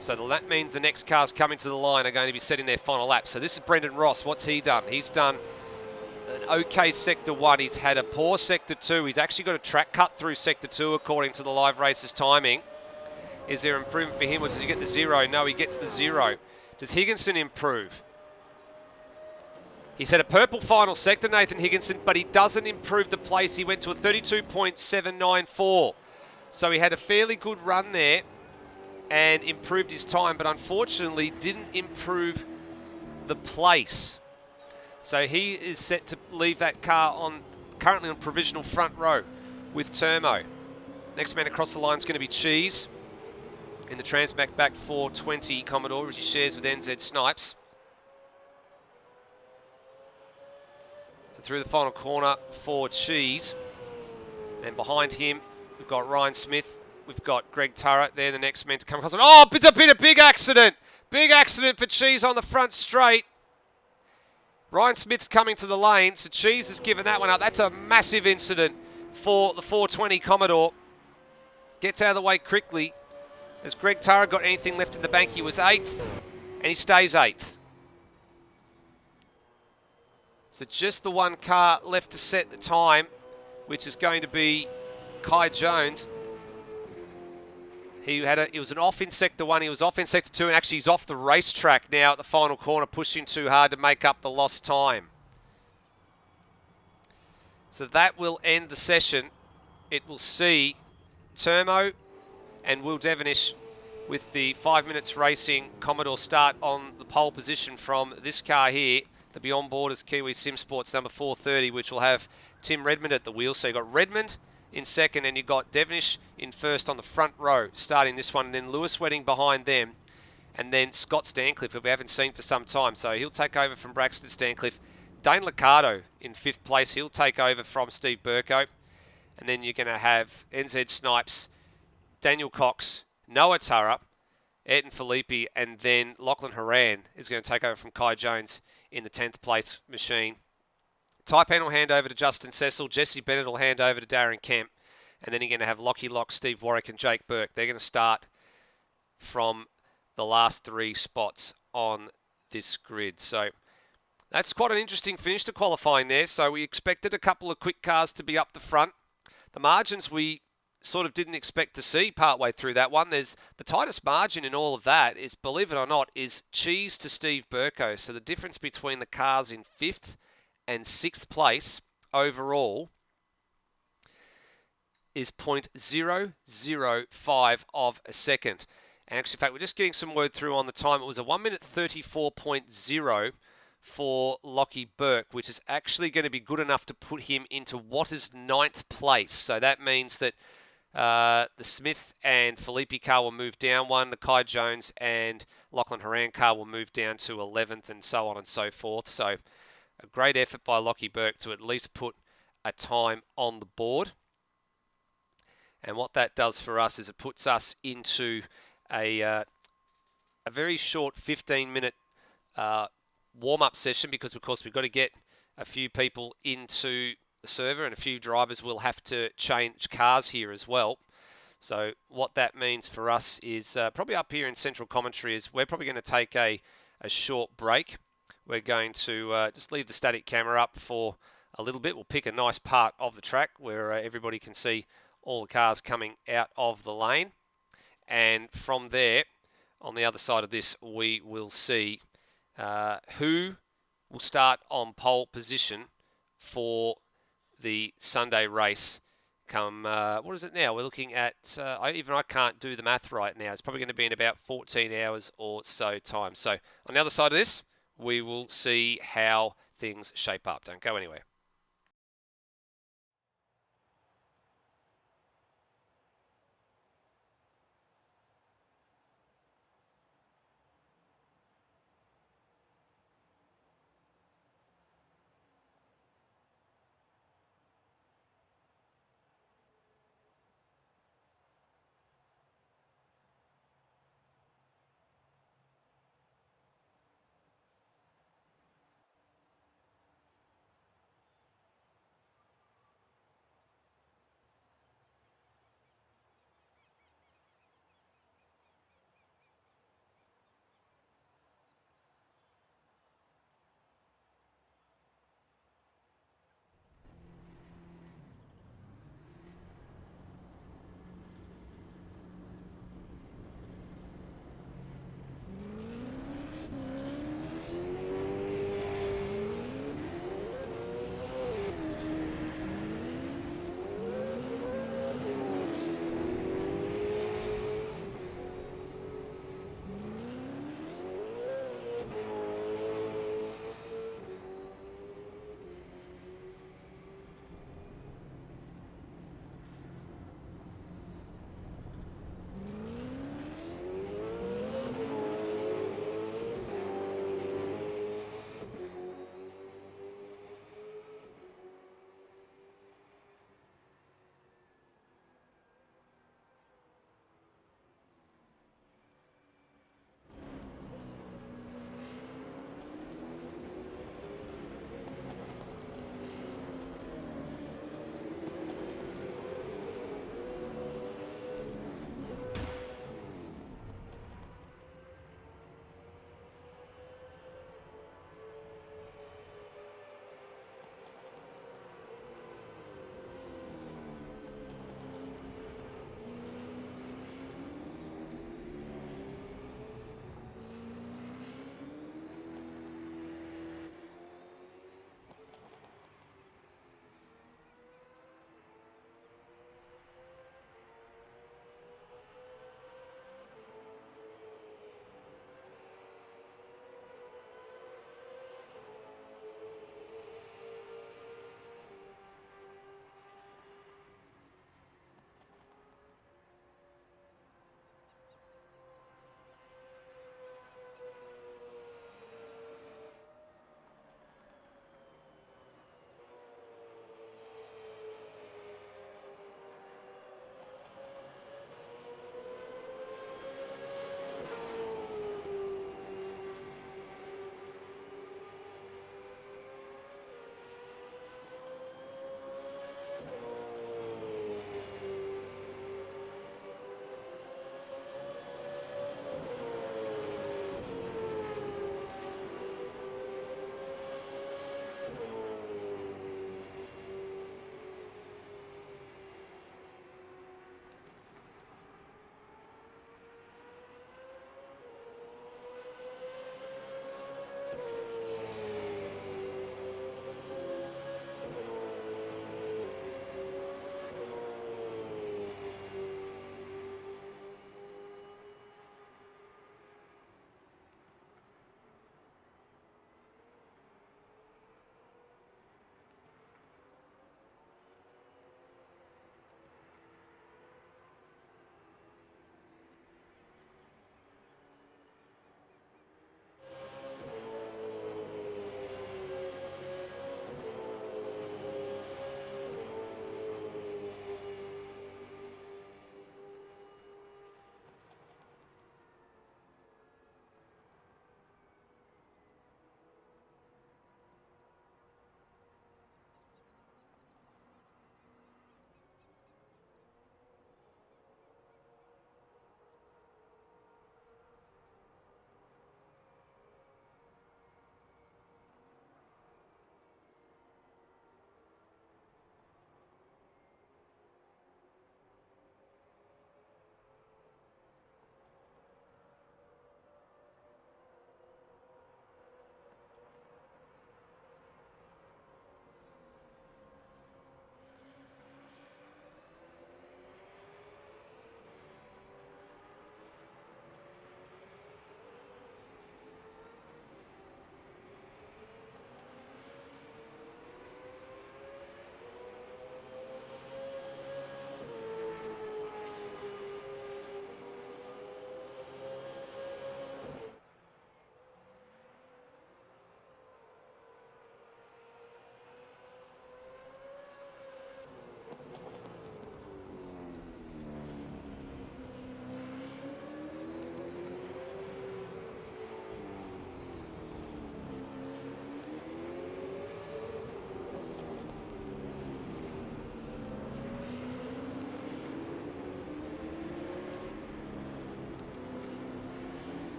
So that means the next cars coming to the line are going to be setting their final lap. So this is Brendan Ross. What's he done? He's done an okay Sector 1. He's had a poor Sector 2. He's actually got a track cut through Sector 2 according to the live races timing. Is there improvement for him or does he get the 0? No, he gets the 0. Does Higginson improve? He's had a purple final sector, Nathan Higginson, but he doesn't improve the place. He went to a 32.794. So he had a fairly good run there and improved his time, but unfortunately didn't improve the place. So he is set to leave that car currently on provisional front row with Termo. Next man across the line is going to be Cheese in the Transmac back 420 Commodore, which he shares with NZ Snipes. So through the final corner for Cheese. And behind him, we've got Ryan Smith. We've got Greg Turrup there, the next man to come across. Oh, it's been a big accident. Big accident for Cheese on the front straight. Ryan Smith's coming to the lane, so Cheese has given that one up. That's a massive incident for the 420 Commodore. Gets out of the way quickly. Has Greg Turrup got anything left in the bank? He was 8th, and he stays 8th. So just the one car left to set the time, which is going to be Kai Jones. He was an off in Sector 1, he was off in Sector 2, and actually he's off the racetrack now at the final corner, pushing too hard to make up the lost time. So that will end the session. It will see Termo and Will Devonish with the 5 minutes racing Commodore start on the pole position from this car here. They'll be on board as Kiwi Sim Sports number 430, which will have Tim Redmond at the wheel. So you've got Redmond in second, and you've got Devonish in first on the front row, starting this one, and then Lewis Wedding behind them, and then Scott Stancliffe, who we haven't seen for some time. So he'll take over from Braxton Stancliffe. Dane Liccardo in 5th place. He'll take over from Steve Burko. And then you're going to have NZ Snipes, Daniel Cox, Noah Turrup, Ayrton Philippi, and then Lachlan Horan is going to take over from Kai Jones in the 10th place machine. Taipan will hand over to Justin Cecil. Jesse Bennett will hand over to Darren Kemp. And then you're going to have Lockie Lock, Steve Warwick, and Jake Burke. They're going to start from the last 3 spots on this grid. So that's quite an interesting finish to qualifying there. So we expected a couple of quick cars to be up the front. The margins we sort of didn't expect to see partway through that one. There's the tightest margin in all of that is, believe it or not, is Cheese to Steve Burko. So the difference between the cars in 5th and 6th place overall is 0.005 of a second. And actually, in fact, we're just getting some word through on the time. It was a 1 minute 34.0 for Lockie Burke, which is actually going to be good enough to put him into what is 9th place. So that means that the Smith and Philippi car will move down one. The Kai Jones and Lachlan Horan car will move down to 11th, and so on and so forth. So a great effort by Lockie Burke to at least put a time on the board. And what that does for us is it puts us into a very short 15-minute warm-up session, because, of course, we've got to get a few people into the server, and a few drivers will have to change cars here as well. So what that means for us is probably up here in central commentary is we're probably going to take a short break. We're going to just leave the static camera up for a little bit. We'll pick a nice part of the track where everybody can see all the cars coming out of the lane. And from there, on the other side of this, we will see who will start on pole position for the Sunday race. Come, what is it now? We're looking at, I can't do the math right now. It's probably going to be in about 14 hours or so time. So on the other side of this, we will see how things shape up. Don't go anywhere.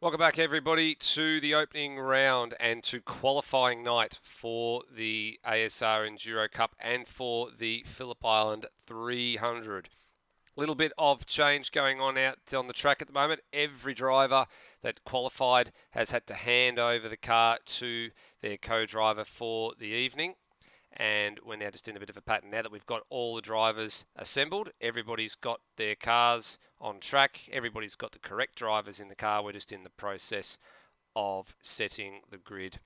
Welcome back, everybody, to the opening round and to qualifying night for the ASR Enduro Cup and for the Phillip Island 300. A little bit of change going on out on the track at the moment. Every driver that qualified has had to hand over the car to their co-driver for the evening. And we're now just in a bit of a pattern now that we've got all the drivers assembled. Everybody's got their cars on track. Everybody's got the correct drivers in the car. We're just in the process of setting the grid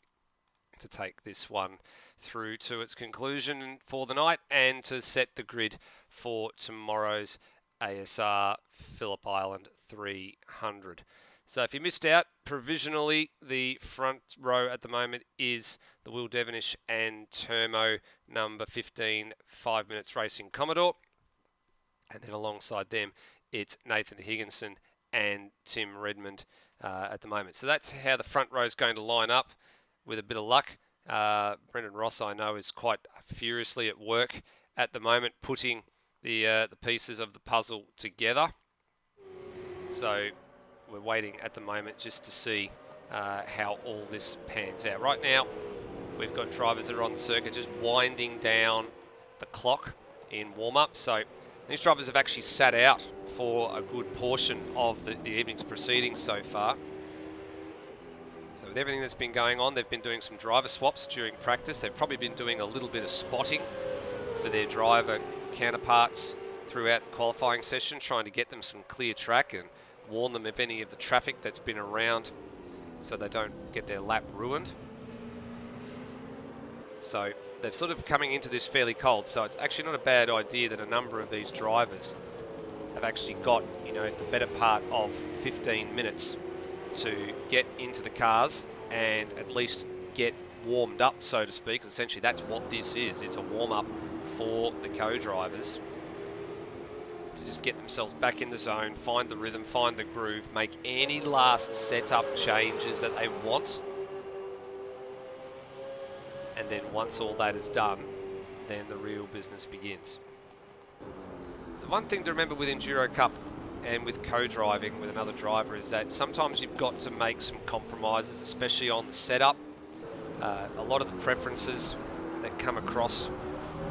to take this one through to its conclusion for the night and to set the grid for tomorrow's ASR Phillip Island 300. So if you missed out, provisionally the front row at the moment is the Will Devonish and Termo number 15 5 Minutes Racing Commodore. And then alongside them, it's Nathan Higginson and Tim Redmond at the moment. So that's how the front row is going to line up with a bit of luck. Brendan Ross, I know, is quite furiously at work at the moment putting the pieces of the puzzle together. So we're waiting at the moment just to see how all this pans out. Right now, we've got drivers that are on the circuit just winding down the clock in warm-up. So these drivers have actually sat out for a good portion of the evening's proceedings so far. So with everything that's been going on, they've been doing some driver swaps during practice. They've probably been doing a little bit of spotting for their driver counterparts throughout the qualifying session, trying to get them some clear track and warn them of any of the traffic that's been around so they don't get their lap ruined. So they're sort of coming into this fairly cold, so it's actually not a bad idea that a number of these drivers have actually got, the better part of 15 minutes to get into the cars and at least get warmed up, so to speak. Essentially, that's what this is. It's a warm-up for the co-drivers to just get themselves back in the zone, find the rhythm, find the groove, make any last setup changes that they want. And then once all that is done, then the real business begins. So one thing to remember with Enduro Cup and with co-driving with another driver is that sometimes you've got to make some compromises, especially on the setup. A lot of the preferences that come across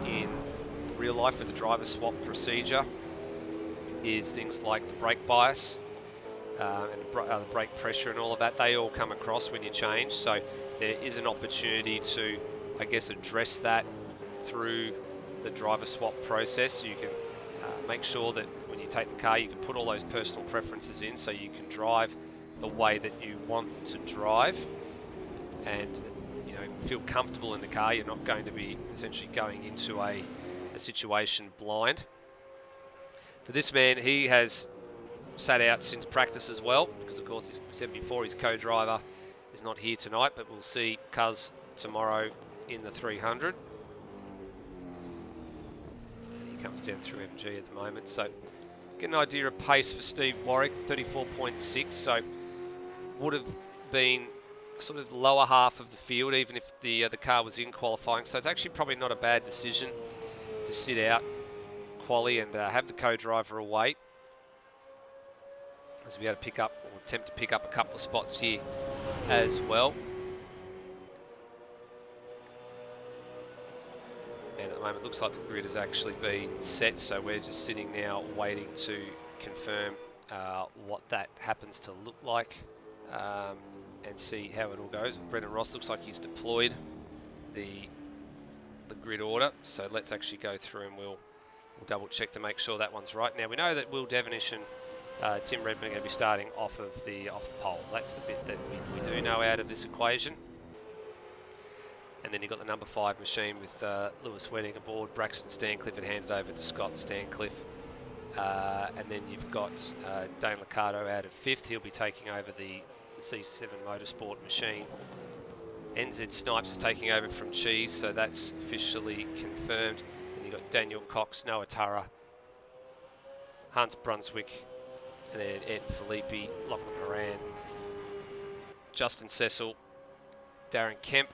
in real life with the driver swap procedure is things like the brake bias and the brake pressure and all of that. They all come across when you change, so there is an opportunity to, I guess, address that through the driver swap process. You can make sure that when you take the car, you can put all those personal preferences in so you can drive the way that you want to drive and feel comfortable in the car. You're not going to be essentially going into a situation blind. For this man, he has sat out since practice as well, because of course, as I said before, his co-driver is not here tonight, but we'll see Cuz tomorrow in the 300. And he comes down through MG at the moment, so get an idea of pace for Steve Warwick, 34.6, so would have been sort of the lower half of the field, even if the car was in qualifying. So it's actually probably not a bad decision to sit out quali and have the co-driver away, as we had to pick up or attempt to pick up a couple of spots here as well. And at the moment, it looks like the grid has actually been set, so we're just sitting now waiting to confirm what that happens to look like and see how it all goes. Brendan Ross looks like he's deployed the grid order, so let's actually go through and we'll double check to make sure that one's right. Now we know that Will Devonish and Tim Redmond are going to be starting off the pole. That's the bit that we do know out of this equation. And then you've got the number 5 machine with Lewis Wedding aboard, Braxton Stancliffe had handed over to Scott Stancliffe. And then you've got Dane Liccardo out of 5th. He'll be taking over the C7 Motorsport machine. NZ Snipes is taking over from Cheese, so that's officially confirmed. And you've got Daniel Cox, Noah Turra, Hans Brunswick, and then Ed Filippi, Lachlan Moran, Justin Cecil, Darren Kemp,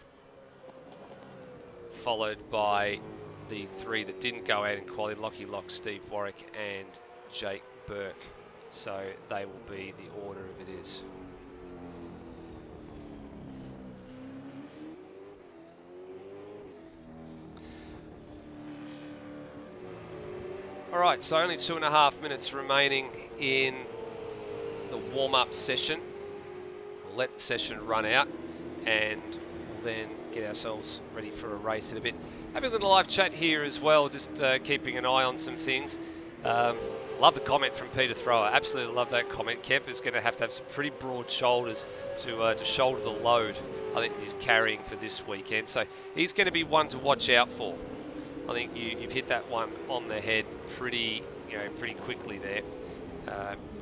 followed by the 3 that didn't go out in quality, Lockie Lock, Steve Warwick and Jake Burke. So they will be the order of it is. All right, so only 2.5 minutes remaining in the warm-up session. We'll let the session run out and we'll then get ourselves ready for a race in a bit. Having a little live chat here as well, just keeping an eye on some things. Love the comment from Peter Thrower. Absolutely love that comment. Kemp is going to have some pretty broad shoulders to shoulder the load I think he's carrying for this weekend. So he's going to be one to watch out for. I think you've hit that one on the head pretty quickly there.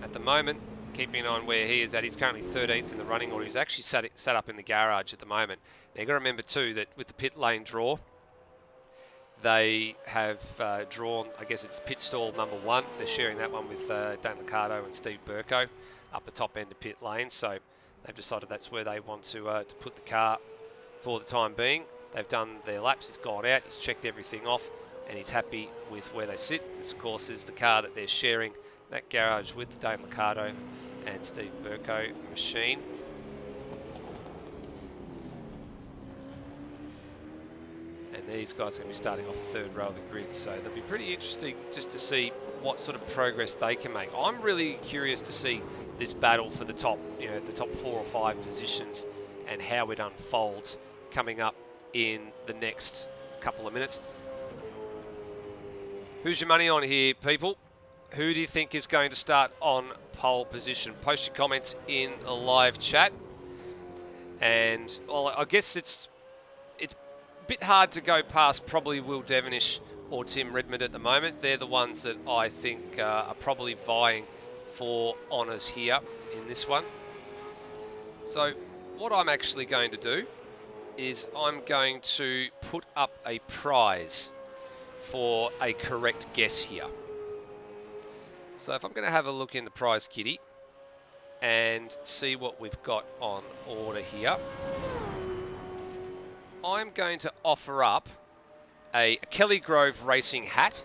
At the moment, keeping an eye on where he is at, he's currently 13th in the running order. He's actually sat up in the garage at the moment. Now you've got to remember too that with the pit lane draw, they have drawn, I guess it's pit stall number 1. They're sharing that one with Dan Liccardo and Steve Burko up the top end of pit lane. So they've decided that's where they want to put the car for the time being. They've done their laps, he's gone out, he's checked everything off, and he's happy with where they sit. This, of course, is the car that they're sharing that garage with Dane Liccardo and Steve Burko machine. And these guys are going to be starting off the third row of the grid, so they'll be pretty interesting just to see what sort of progress they can make. I'm really curious to see this battle for the top, the top 4 or 5 positions and how it unfolds coming up in the next couple of minutes. Who's your money on here, people? Who do you think is going to start on pole position? Post your comments in a live chat. And well, I guess it's a bit hard to go past probably Will Devonish or Tim Redmond at the moment. They're the ones that I think are probably vying for honours here in this one. So what I'm actually going to do is I'm going to put up a prize for a correct guess here. So if I'm going to have a look in the prize kitty and see what we've got on order here, I'm going to offer up a Kelly Grove Racing hat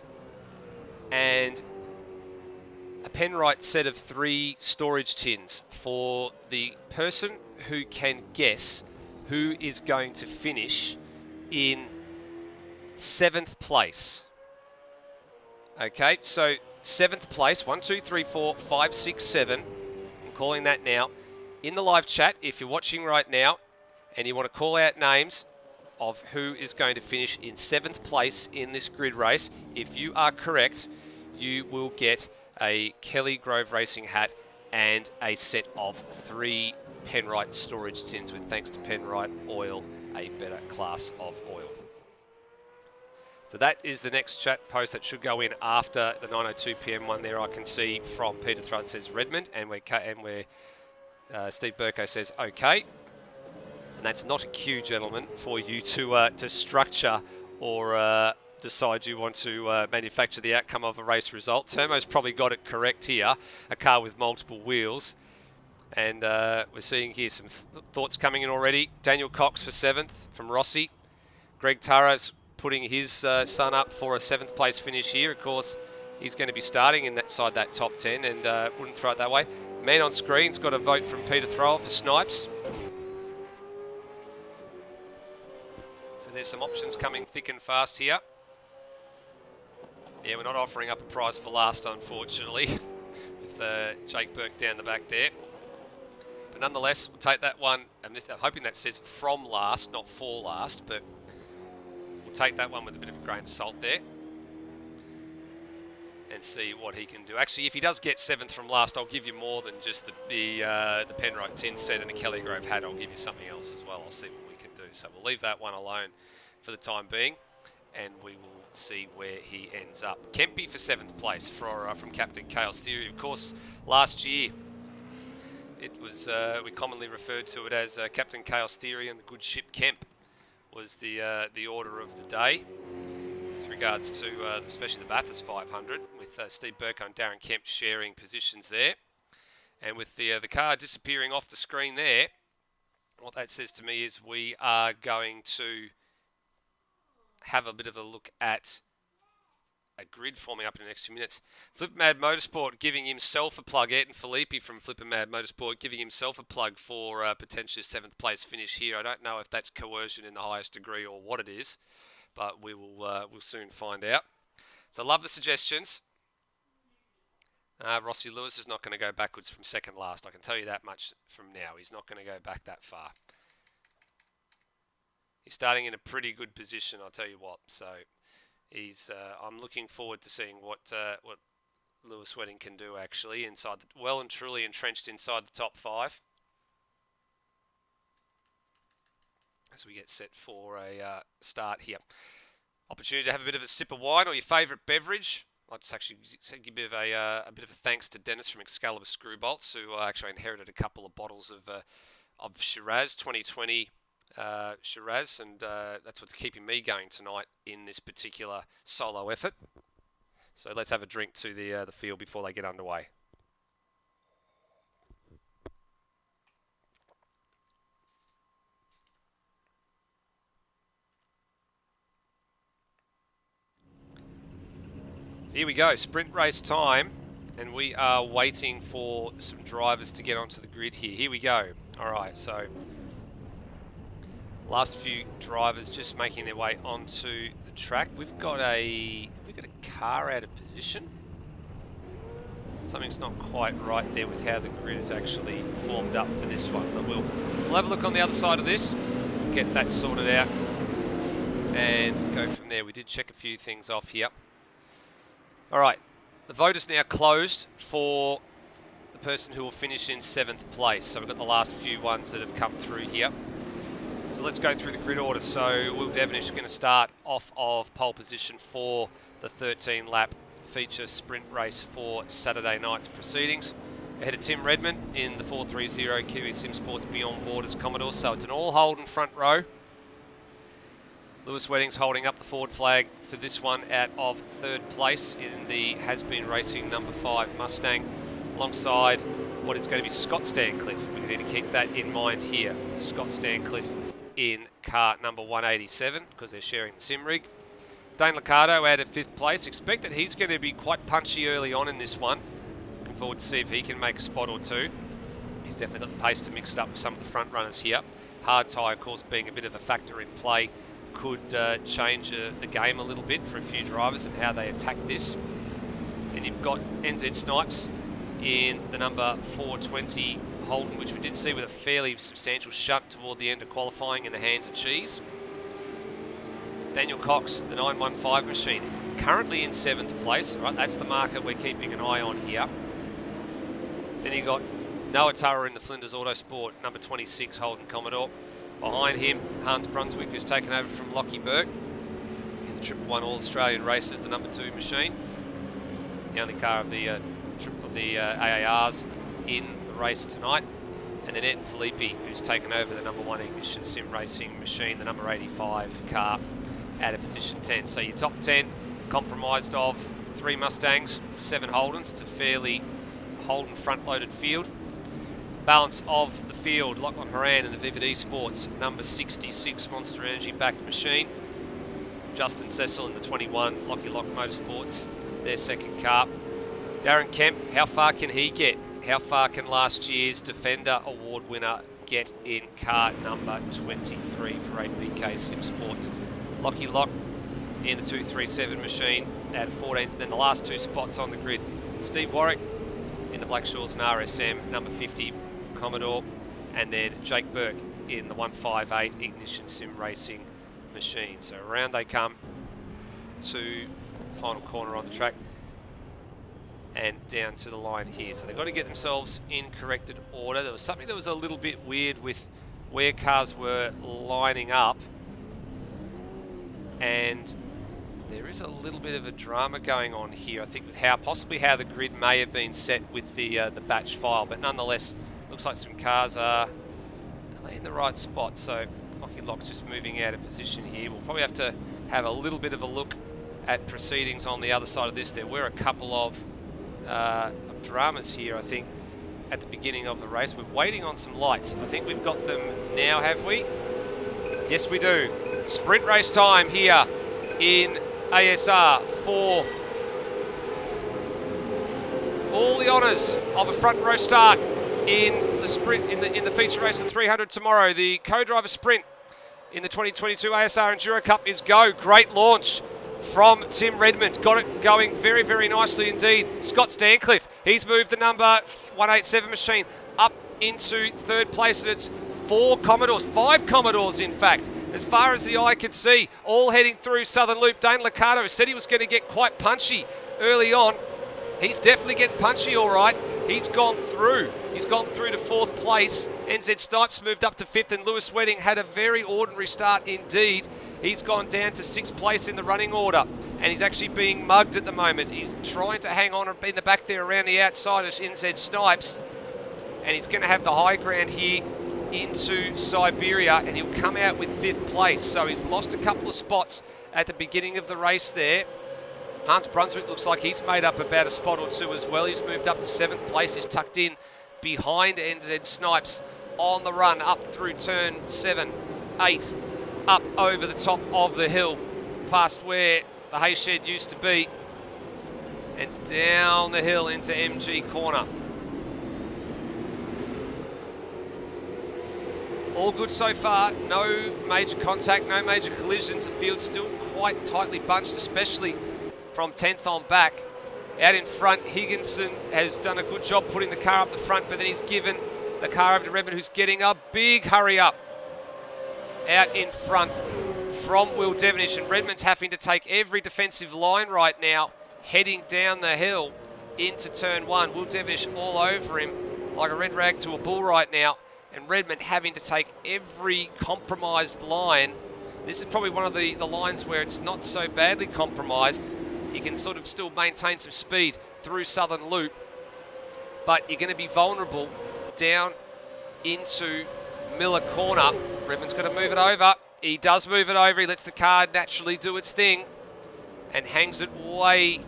and a Penrite set of 3 storage tins for the person who can guess who is going to finish in 7th place. Okay, so 7th place, 1, 2, 3, 4, 5, 6, 7. I'm calling that now. In the live chat, if you're watching right now and you want to call out names of who is going to finish in 7th place in this grid race, if you are correct, you will get a Kelly Grove Racing hat and a set of 3 Penrite storage tins with, thanks to Penrite Oil, a better class of oil. So that is the next chat post that should go in after the 9:02 p.m. one there. I can see from Peter Thrud says Redmond, and where Steve Burko says okay. And that's not a cue, gentlemen, for you to structure or decide you want to manufacture the outcome of a race result. Termo's probably got it correct here, a car with multiple wheels. And we're seeing here some thoughts coming in already. Daniel Cox for 7th from Rossi. Greg Taro's putting his son up for a 7th place finish here. Of course, he's going to be starting inside that top 10 and wouldn't throw it that way. Man on screen's got a vote from Peter Thrower for Snipes. So there's some options coming thick and fast here. Yeah, we're not offering up a prize for last, unfortunately, with Jake Burke down the back there. But nonetheless, we'll take that one. I'm hoping that says from last, not for last, but we'll take that one with a bit of a grain of salt there and see what he can do. Actually, if he does get 7th from last, I'll give you more than just the Penrite tin set and a Kelly Grove hat. I'll give you something else as well. I'll see what we can do. So we'll leave that one alone for the time being, and we will see where he ends up. Kempy for 7th place from Captain Chaos Theory. Of course, last year it was we commonly referred to it as Captain Chaos Theory and the Good Ship Kemp was the order of the day with regards to especially the Bathurst 500, with Steve Burko and Darren Kemp sharing positions there. And with the car disappearing off the screen there, what that says to me is we are going to have a bit of a look at a grid forming up in the next few minutes. Flipper Mad Motorsport giving himself a plug. Ed and Philippi from Flipper Mad Motorsport giving himself a plug for potentially a 7th place finish here. I don't know if that's coercion in the highest degree or what it is, but we'll soon find out. So love the suggestions. Rossi Lewis is not going to go backwards from second last. I can tell you that much from now. He's not going to go back that far. He's starting in a pretty good position, I'll tell you what. So he's. I'm looking forward to seeing what Lewis Wedding can do actually inside, well and truly entrenched inside the top 5. As we get set for a start here. Opportunity to have a bit of a sip of wine or your favourite beverage. I'd just actually give a bit of a thanks to Dennis from Excalibur Screw Bolts, who actually inherited a couple of bottles of Shiraz 2020 Shiraz, and that's what's keeping me going tonight in this particular solo effort. So let's have a drink to the field before they get underway. Here we go, sprint race time, and we are waiting for some drivers to get onto the grid here. Here we go. All right, so last few drivers just making their way onto the track. We've got a car out of position. Something's not quite right there with how the grid is actually formed up for this one, but we'll have a look on the other side of this, get that sorted out, and go from there. We did check a few things off here. All right, the vote is now closed for the person who will finish in 7th place. So we've got the last few ones that have come through here. So let's go through the grid order. So Will Devonish is going to start off of pole position for the 13-lap feature sprint race for Saturday night's proceedings. Ahead of Tim Redmond in the 430 Kiwi Sim Sports Beyond Borders Commodore. So it's an all-Holden front row. Lewis Wedding's holding up the forward flag for this one out of 3rd place in the Has-Been Racing number 5 Mustang, alongside what is going to be Scott Stancliffe. We need to keep that in mind here. Scott Stancliffe in car number 187 because they're sharing the sim rig. Dane Liccardo out of 5th place. Expect that he's going to be quite punchy early on in this one. Looking forward to see if he can make a spot or two. He's definitely got the pace to mix it up with some of the front runners here. Hard tyre, of course, being a bit of a factor in play, could change the game a little bit for a few drivers and how they attack this. And you've got NZ Snipes in the number 420 Holden, which we did see with a fairly substantial shunt toward the end of qualifying in the hands of Cheese. Daniel Cox, the 915 machine, currently in 7th place. Right, that's the marker we're keeping an eye on here. Then you got Noah Turrer in the Flinders Autosport, number 26 Holden Commodore. Behind him, Hans Brunswick, who's taken over from Lockie Burke in the 111 All-Australian Races, the number 2 machine. The only car of the AARs in the race tonight. And then Ed Phillip, who's taken over the number 1 Ignition Sim Racing machine, the number 85 car, out of position 10. So your top 10 comprised of 3 Mustangs, 7 Holdens. It's a fairly Holden front-loaded field. Balance of the field, Lachlan Moran in the Vivid Esports, number 66 Monster Energy backed machine. Justin Cecil in the 21 Lockie Lock Motorsports, their second car. Darren Kemp, how far can he get? How far can last year's Defender Award winner get in car number 23 for APK Sim Sports? Lockie Lock in the 237 machine at 14. Then the last 2 spots on the grid. Steve Warwick in the Black Shores and RSM, number 50 Commodore, and then Jake Burke in the 158 Ignition Sim Racing machine. So around they come to final corner on the track and down to the line here. So they've got to get themselves in corrected order. There was something that was a little bit weird with where cars were lining up, and there is a little bit of a drama going on here, I think, with possibly how the grid may have been set with the batch file, but nonetheless, looks like some cars are in the right spot. So Lockie Lock's just moving out of position here. We'll probably have to have a little bit of a look at proceedings on the other side of this. There were a couple of dramas here, I think, at the beginning of the race. We're waiting on some lights. I think we've got them now, have we? Yes, we do. Sprint race time here in ASR for all the honours of a front row start in the sprint, in the feature race of 300 tomorrow. The co-driver sprint in the 2022 ASR Enduro Cup is go. Great launch from Tim Redmond. Got it going very, very nicely indeed. Scott Stancliffe, he's moved the number 187 machine up into third place. And it's 5 Commodores in fact, as far as the eye could see, all heading through Southern Loop. Dane Liccardo said he was going to get quite punchy early on. He's definitely getting punchy all right. He's gone through. He's gone through to 4th place. NZ Snipes moved up to 5th, and Lewis Wedding had a very ordinary start indeed. He's gone down to 6th place in the running order, and he's actually being mugged at the moment. He's trying to hang on in the back there around the outside of NZ Snipes, and he's going to have the high ground here into Siberia, and he'll come out with 5th place. So he's lost a couple of spots at the beginning of the race there. Hans Brunswick looks like he's made up about a spot or two as well. He's moved up to 7th place. He's tucked in behind NZ Snipes on the run up through turn 7, 8, up over the top of the hill, past where the hay shed used to be, and down the hill into MG Corner. All good so far, no major contact, no major collisions. The field's still quite tightly bunched, especially from 10th on back. Out in front, Higginson has done a good job putting the car up the front, but then he's given the car over to Redmond, who's getting a big hurry up out in front from Will Devonish, and Redmond's having to take every defensive line right now, heading down the hill into turn 1. Will Devonish all over him like a red rag to a bull right now, and Redmond having to take every compromised line. This is probably one of the lines where it's not so badly compromised. You can sort of still maintain some speed through Southern Loop, but you're going to be vulnerable down into Miller Corner. Redmond's got to move it over. He does move it over. He lets the car naturally do its thing and hangs it way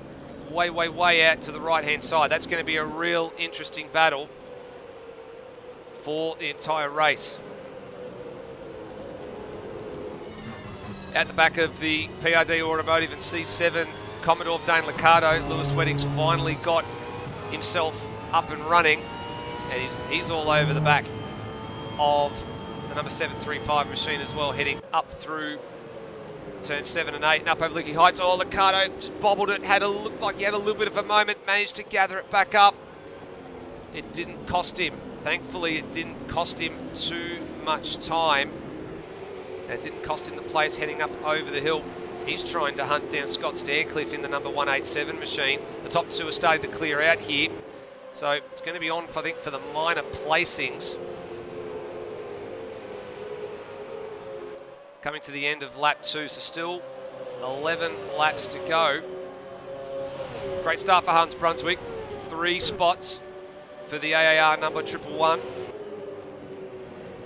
out to the right-hand side. That's going to be a real interesting battle for the entire race. At the back of the PRD Automotive and C7 Commodore Dane Liccardo, Lewis Wedding's finally got himself up and running, and he's all over the back of the number 735 machine as well, heading up through turn 7 and 8 and up over Licky Heights. Oh, Liccardo just bobbled it, looked like he had a little bit of a moment, managed to gather it back up. It didn't cost him. Thankfully, it didn't cost him too much time. It didn't cost him the place heading up over the hill. He's trying to hunt down Scott Stancliffe in the number 187 machine. The top two are starting to clear out here. So it's going to be on, I think, for the minor placings. Coming to the end of lap 2, so still 11 laps to go. Great start for Hans Brunswick. 3 spots for the AAR number 111.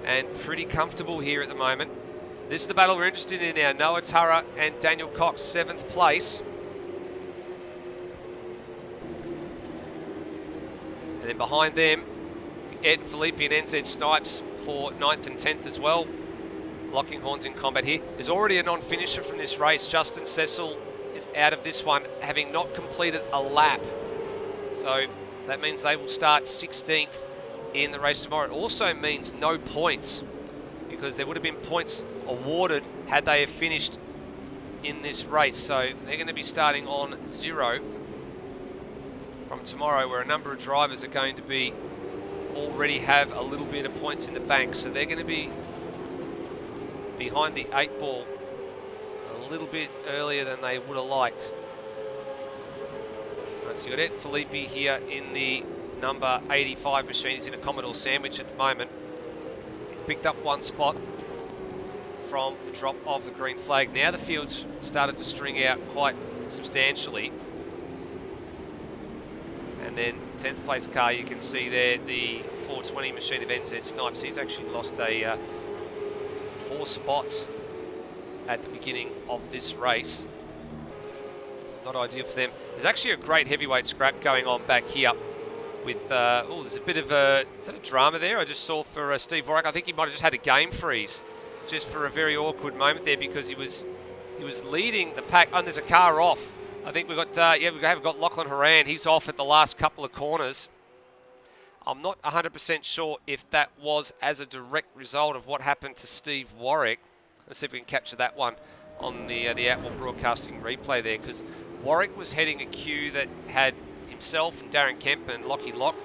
And pretty comfortable here at the moment. This is the battle we're interested in now. Noah Turra and Daniel Cox, 7th place. And then behind them, Ed Phillip and NZ Snipes for 9th and 10th as well. Locking horns in combat here. There's already a non-finisher from this race. Justin Cecil is out of this one, having not completed a lap. So that means they will start 16th in the race tomorrow. It also means no points, because there would have been points awarded had they have finished in this race. So they're going to be starting on 0 from tomorrow, where a number of drivers are going to be already have a little bit of points in the bank. So they're going to be behind the 8 ball a little bit earlier than they would have liked. Right, so you've got Ed Phillip here in the number 85 machine. He's in a Commodore sandwich at the moment. He's picked up 1 spot from the drop of the green flag. Now the field's started to string out quite substantially. And then 10th place car, you can see there the 420 machine of NZ Snipes. He's actually lost a 4 spots at the beginning of this race. Not ideal for them. There's actually a great heavyweight scrap going on back here with, there's a bit of a, is that a drama there? I just saw for Steve Warwick. I think he might have just had a game freeze just for a very awkward moment there, because he was leading the pack. Oh, and there's a car off. I think we've got, we have got Lachlan Horan. He's off at the last couple of corners. I'm not 100% sure if that was as a direct result of what happened to Steve Warwick. Let's see if we can capture that one on the Outlaw Broadcasting replay there, because Warwick was heading a queue that had himself and Darren Kemp and Lockie Lock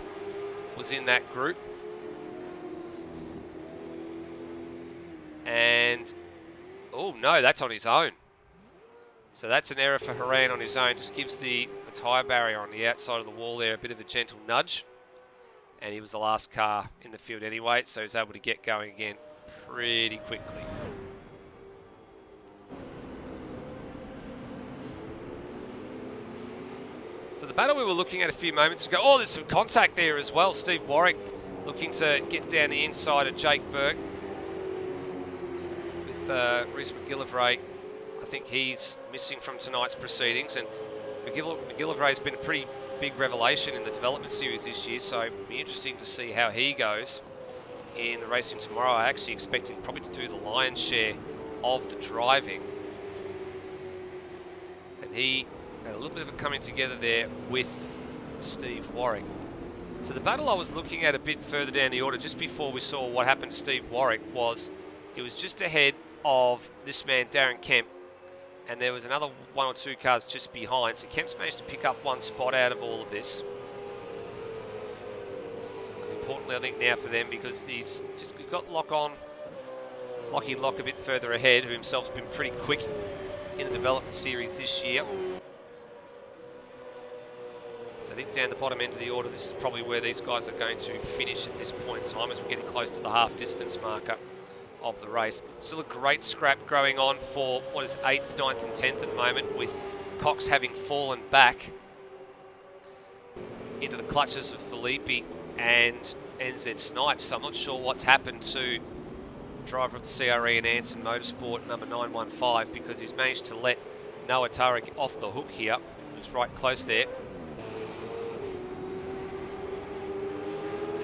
was in that group. And, oh no, that's on his own. So that's an error for Horan on his own. Just gives the tyre barrier on the outside of the wall there a bit of a gentle nudge. And he was the last car in the field anyway, so he was able to get going again pretty quickly. So the battle we were looking at a few moments ago, oh, there's some contact there as well. Steve Warwick looking to get down the inside of Jake Burke. With Rhys McGillivray, I think he's missing from tonight's proceedings, and McGillivray's been a pretty big revelation in the development series this year, so it'll be interesting to see how he goes in the racing tomorrow. I actually expect him probably to do the lion's share of the driving. And he had a little bit of a coming together there with Steve Warwick. So the battle I was looking at a bit further down the order, just before we saw what happened to Steve Warwick, was he was just ahead of this man, Darren Kemp, and there was another one or two cars just behind. So Kemp's managed to pick up one spot out of all of this. And importantly, I think now for them, because he's just got Lockie Lock a bit further ahead, who himself's been pretty quick in the development series this year. So I think down the bottom end of the order, this is probably where these guys are going to finish at this point in time, as we're getting close to the half distance marker of the race. Still a great scrap going on for what is 8th, 9th and 10th at the moment, with Cox having fallen back into the clutches of Phillip and NZ Snipes. So I'm not sure what's happened to driver of the CRE and Anson Motorsport, number 915, because he's managed to let Noah Turek off the hook here. He's right close there.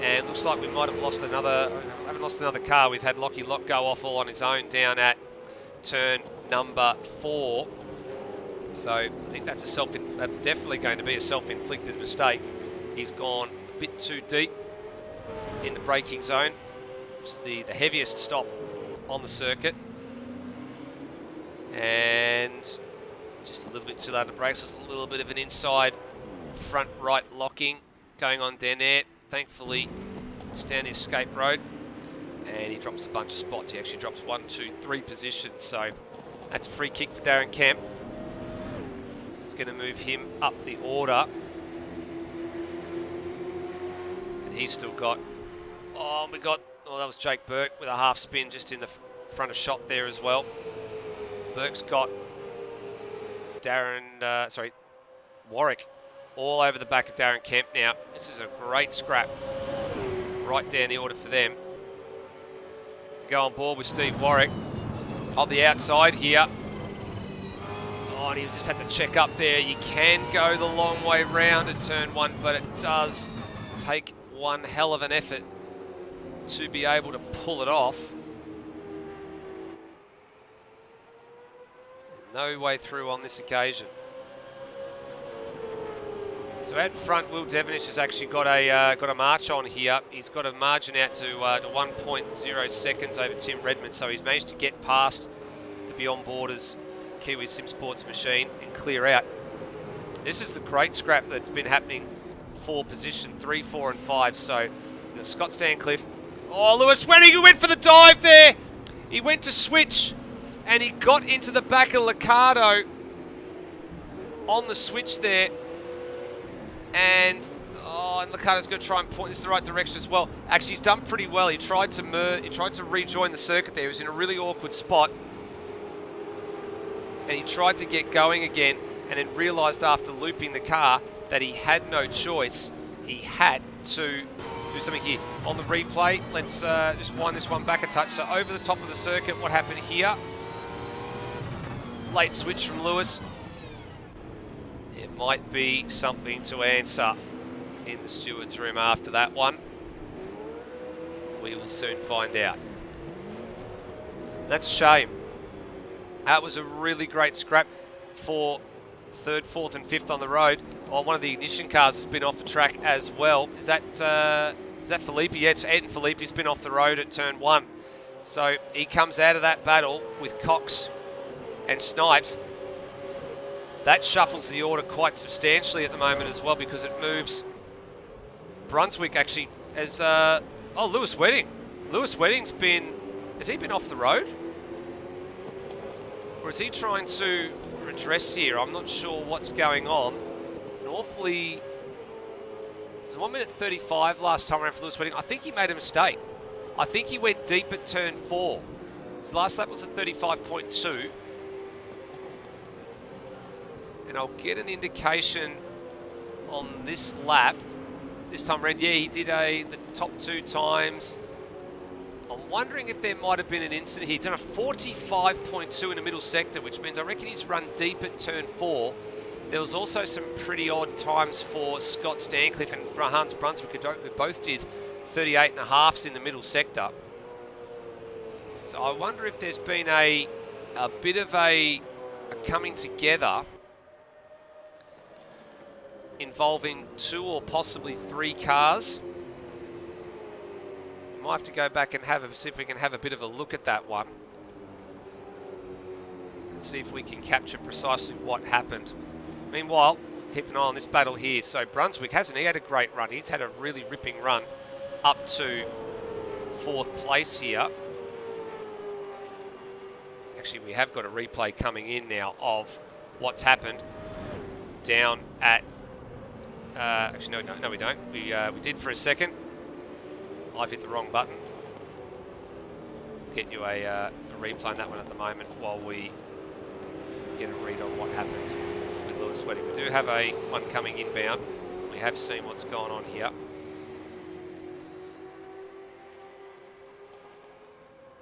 And looks like we might have lost another, haven't lost another car. We've had Lockie Lock go off all on his own down at turn number 4. So I think that's that's definitely going to be a self-inflicted mistake. He's gone a bit too deep in the braking zone, which is the heaviest stop on the circuit. And just a little bit too low to brake, so it's a little bit of an inside front right locking going on down there. Thankfully, it's down the escape road, and he drops a bunch of spots. He actually drops 1, 2, 3 positions, so that's a free kick for Darren Kemp. It's going to move him up the order. And he's still got, oh, that was Jake Burke with a half spin just in the front of shot there as well. Burke's got Warwick all over the back of Darren Kemp now. This is a great scrap right down the order for them. Go on board with Steve Warwick on the outside here. Oh, and he just had to check up there. You can go the long way round at turn 1, but it does take one hell of an effort to be able to pull it off. No way through on this occasion. So out front, Will Devonish has actually got a march on here. He's got a margin out to 1.0 seconds over Tim Redmond, so he's managed to get past the Beyond Borders Kiwi Sim Sports machine and clear out. This is the great scrap that's been happening for position 3, 4 and 5. So Scott Stancliffe. Oh, Lewis Wenning, who went for the dive there. He went to switch and he got into the back of Liccardo on the switch there. And Liccardo's going to try and point this in the right direction as well. Actually, he's done pretty well. He tried to rejoin the circuit there. He was in a really awkward spot. And he tried to get going again, and then realised after looping the car that he had no choice. He had to do something here. On the replay, let's just wind this one back a touch. So over the top of the circuit, what happened here? Late switch from Lewis. It might be something to answer in the steward's room after that one. We will soon find out. That's a shame. That was a really great scrap for 3rd, 4th and 5th on the road. Oh, one of the ignition cars has been off the track as well. Is that Phillip? Yeah, it's Ed and Phillip. He's been off the road at turn 1. So he comes out of that battle with Cox and Snipes. That shuffles the order quite substantially at the moment as well, because it moves Brunswick actually as... Lewis Wedding. Lewis Wedding's been... Has he been off the road? Or is he trying to redress here? I'm not sure what's going on. It's an awfully... It was 1 minute 35 last time around for Lewis Wedding. I think he made a mistake. I think he went deep at turn 4. His last lap was at 35.2. And I'll get an indication on this lap. This time around, yeah, he did the top 2 times. I'm wondering if there might have been an incident here. He's done a 45.2 in the middle sector, which means I reckon he's run deep at turn 4. There was also some pretty odd times for Scott Stancliffe and Hans Brunswick, who both did 38.5s in the middle sector. So I wonder if there's been a bit of a coming together involving 2 or possibly 3 cars. Might have to go back and see if we can have a bit of a look at that one. And see if we can capture precisely what happened. Meanwhile, keep an eye on this battle here. So Brunswick, hasn't he had a great run? He's had a really ripping run up to 4th place here. Actually, we have got a replay coming in now of what's happened down at... actually, no, we don't. We did for a second. I've hit the wrong button. Get you a replay on that one at the moment while we get a read on what happened with Lewis Wedding. We do have one coming inbound. We have seen what's gone on here.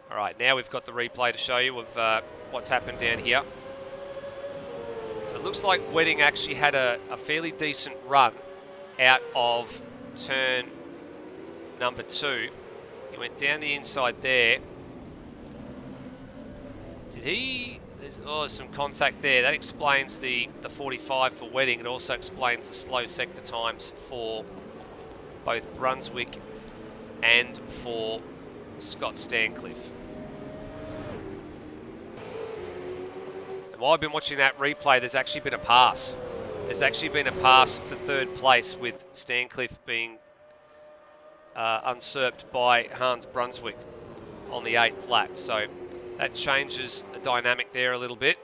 All right, now we've got the replay to show you of what's happened down here. So it looks like Wedding actually had a fairly decent run out of turn number 2. He went down the inside there. Did he... There's some contact there. That explains the 45 for Wedding. It also explains the slow sector times for both Brunswick and for Scott Stancliffe. And while I've been watching that replay, there's actually been a pass. There's actually been a pass for 3rd place, with Stancliffe being usurped by Hans Brunswick on the 8th lap. So that changes the dynamic there a little bit.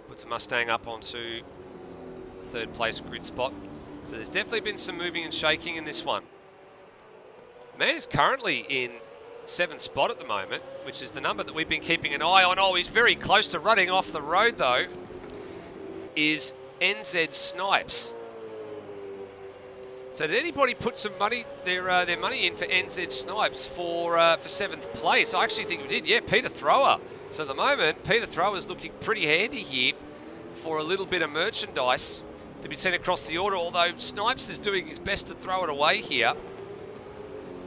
Puts a Mustang up onto 3rd place grid spot. So there's definitely been some moving and shaking in this one. Man is currently in 7th spot at the moment, which is the number that we've been keeping an eye on. Oh, he's very close to running off the road though, is NZ Snipes. So did anybody put some money, their money in for NZ Snipes for 7th place? I actually think we did. Yeah, Peter Thrower. So at the moment, Peter Thrower's looking pretty handy here for a little bit of merchandise to be sent across the order, although Snipes is doing his best to throw it away here,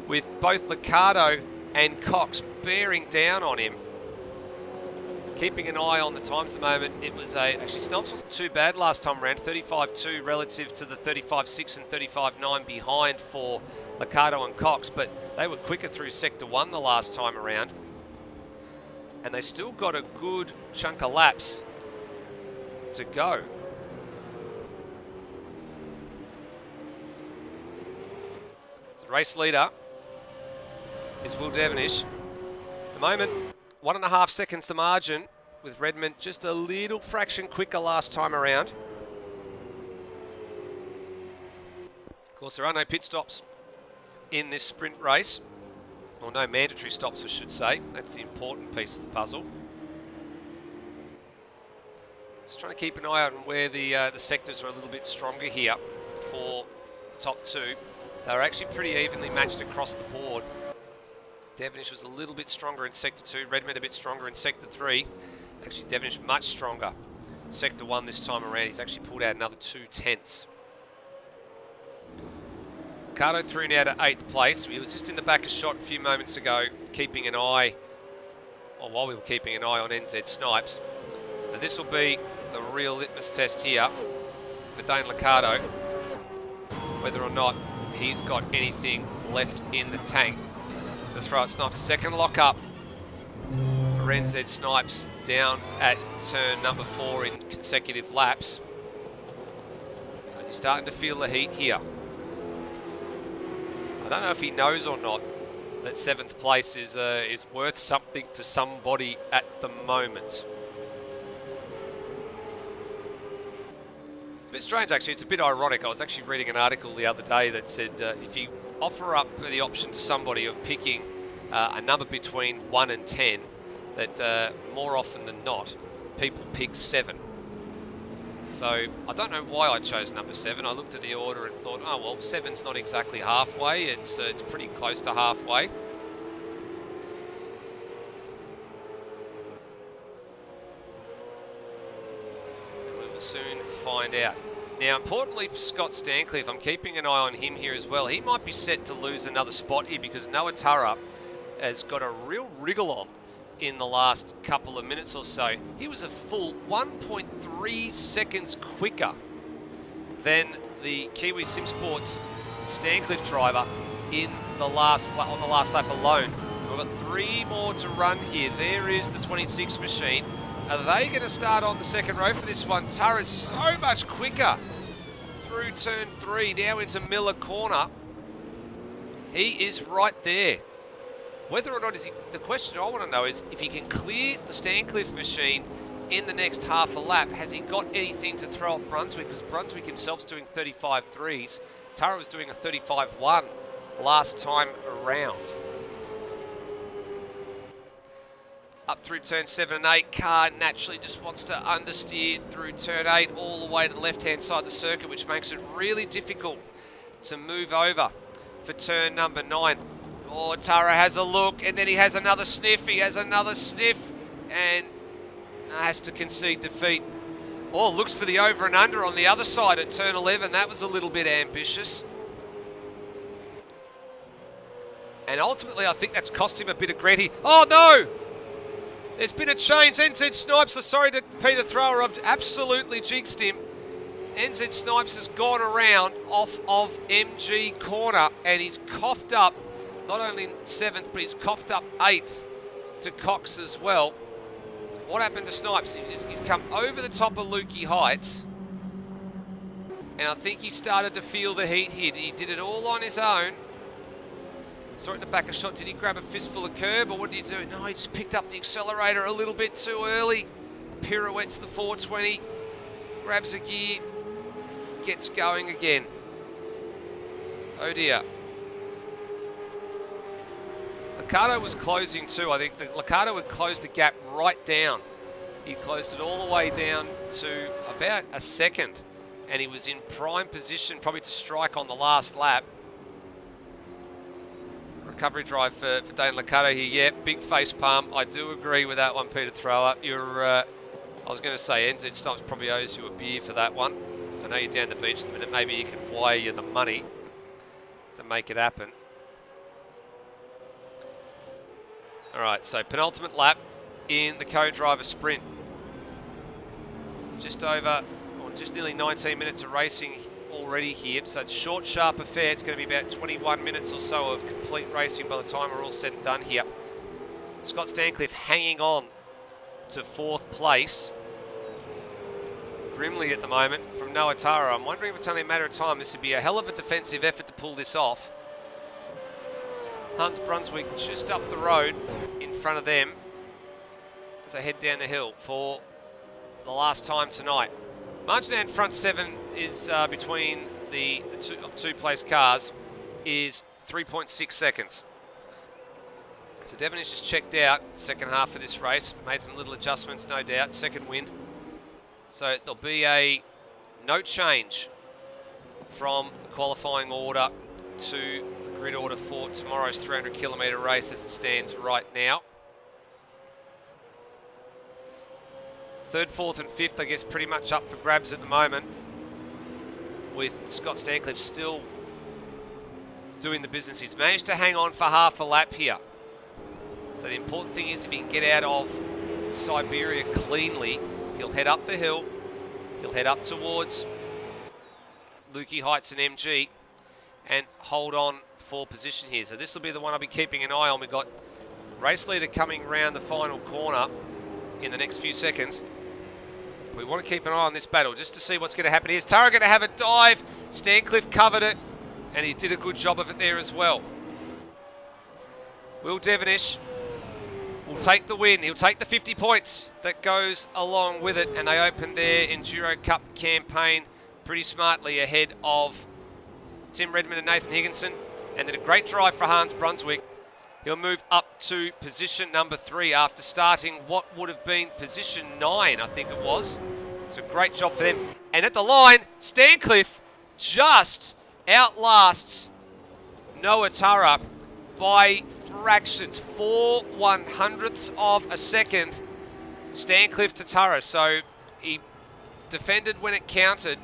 with both Liccardo and Cox bearing down on him. Keeping an eye on the times at the moment, it was actually Snipes wasn't too bad last time around, 35.2 relative to the 35.6 and 35.9 behind for Liccardo and Cox, but they were quicker through Sector 1 the last time around. And they still got a good chunk of laps to go. So the race leader is Will Devonish. At the moment, 1.5 seconds to margin, with Redmond just a little fraction quicker last time around. Of course, there are no pit stops in this sprint race, or no mandatory stops, I should say. That's the important piece of the puzzle. Just trying to keep an eye on where the sectors are a little bit stronger here for the top 2. They were actually pretty evenly matched across the board. Devonish was a little bit stronger in Sector 2, Redmond a bit stronger in Sector 3. Actually, Devonish much stronger. Sector 1 this time around, he's actually pulled out another 2 tenths. Ricardo through now to 8th place. He was just in the back of shot a few moments ago, keeping an eye, or while we were keeping an eye on NZ Snipes. So this will be the real litmus test here for Dane Liccardo, whether or not he's got anything left in the tank to throw at Snipes. Second lock up for for NZ Snipes down at turn number 4 in consecutive laps. So he's starting to feel the heat here. I don't know if he knows or not that 7th place is worth something to somebody at the moment. It's a bit strange actually, it's a bit ironic. I was actually reading an article the other day that said if you offer up the option to somebody of picking a number between 1 and 10, that more often than not, people pick 7. So I don't know why I chose number 7. I looked at the order and thought, oh well, 7's not exactly halfway. It's pretty close to halfway. And we will soon find out. Now, importantly for Scott Stancliffe, I'm keeping an eye on him here as well. He might be set to lose another spot here because Noah Turra has got a real wriggle on in the last couple of minutes or so. He was a full 1.3 seconds quicker than the Kiwi Sim Sports Stancliffe driver on the last lap alone. We've got 3 more to run here. There is the 26 machine. Are they going to start on the second row for this one? Turra's so much quicker through turn 3, now into Miller Corner. He is right there. Whether or not the question I want to know is if he can clear the Stancliffe machine in the next half a lap, has he got anything to throw at Brunswick? Because Brunswick himself's doing 35.3s. Turra was doing a 35.1 last time around. Up through turn 7 and 8, car naturally just wants to understeer through turn 8 all the way to the left-hand side of the circuit, which makes it really difficult to move over for turn number 9. Oh, Turra has a look, and then he has another sniff. He has another sniff, and has to concede defeat. Oh, looks for the over and under on the other side at turn 11. That was a little bit ambitious. And ultimately, I think that's cost him a bit of grit. Oh, no! There's been a change. NZ Snipes, sorry to Peter Thrower, I've absolutely jinxed him. NZ Snipes has gone around off of MG Corner, and he's coughed up not only 7th, but he's coughed up 8th to Cox as well. What happened to Snipes? He's come over the top of Lukey Heights, and I think he started to feel the heat here. He did it all on his own. Saw it in the back of shot. Did he grab a fistful of curb, or what did he do? No, he just picked up the accelerator a little bit too early. Pirouettes the 420, grabs a gear, gets going again. Oh dear. Liccardo was closing too. I think that Liccardo had closed the gap right down. He closed it all the way down to about a second, and he was in prime position probably to strike on the last lap. Recovery drive for Dane Liccardo here. Yeah, big face palm. I do agree with that one, Peter Thrower. I was going to say NZ Snipes probably owes you a beer for that one. I know you're down the beach in a minute. Maybe you can wire you the money to make it happen. All right, so penultimate lap in the co-driver sprint. Just nearly 19 minutes of racing already here. So it's short, sharp affair. It's going to be about 21 minutes or so of complete racing by the time we're all said and done here. Scott Stancliffe hanging on to 4th place. Grimly at the moment from Noah Turra. I'm wondering if it's only a matter of time. This would be a hell of a defensive effort to pull this off. Hunts Brunswick just up the road in front of them as they head down the hill for the last time tonight. Marginan front 7 is between the two place cars is 3.6 seconds. So Devon has just checked out second half of this race, made some little adjustments, no doubt, second wind. So there'll be no change from the qualifying order to the grid order for tomorrow's 300 kilometre race as it stands right now. 3rd, 4th and 5th, I guess, pretty much up for grabs at the moment, with Scott Stancliffe still doing the business. He's managed to hang on for half a lap here. So the important thing is if he can get out of Siberia cleanly, he'll head up the hill, he'll head up towards Lukey Heights and MG and hold on for position here. So this will be the one I'll be keeping an eye on. We've got Race leader coming round the final corner in the next few seconds. We want to keep an eye on this battle just to see what's going to happen here. Is Tara going to have a dive? Stancliffe covered it, and he did a good job of it there as well. Will Devonish will take the win. He'll take the 50 points that goes along with it, and they open their Enduro Cup campaign pretty smartly ahead of Tim Redmond and Nathan Higginson. And then a great drive for Hans Brunswick. He'll move up to position number 3 after starting what would have been position 9, I think it was. So great job for them. And at the line, Stancliffe just outlasts Noah Tara by fractions, 4/100ths of a second. Stancliffe to Tara. So he defended when it counted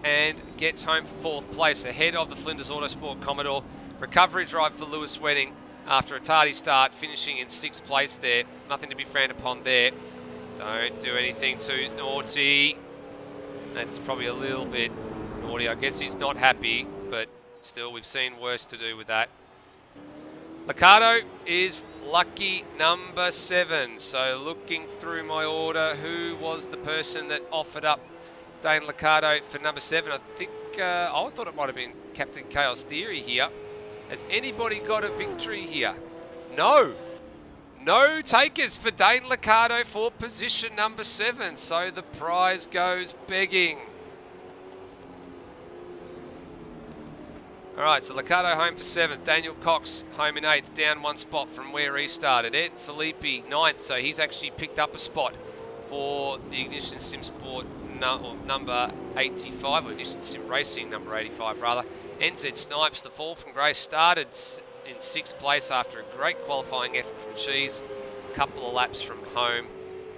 and gets home for 4th place ahead of the Flinders Autosport Commodore. Recovery drive for Lewis Wedding after a tardy start, finishing in 6th place there. Nothing to be frowned upon there. Don't do anything too naughty. That's probably a little bit naughty. I guess he's not happy, but still we've seen worse to do with that. Liccardo is lucky number 7. So looking through my order, who was the person that offered up Dane Liccardo for number 7? I think, I thought it might have been Captain Chaos Theory here. Has anybody got a victory here? No. No takers for Dane Liccardo for position number 7. So the prize goes begging. All right, so Liccardo home for 7th. Daniel Cox home in 8th, down 1 spot from where he started. Ed Filippi 9th, so he's actually picked up a spot for the Ignition Sim Sport number 85, or Ignition Sim Racing number 85 rather. NZ Snipes, the fall from grace, started in 6th place after a great qualifying effort from Cheese. A couple of laps from home,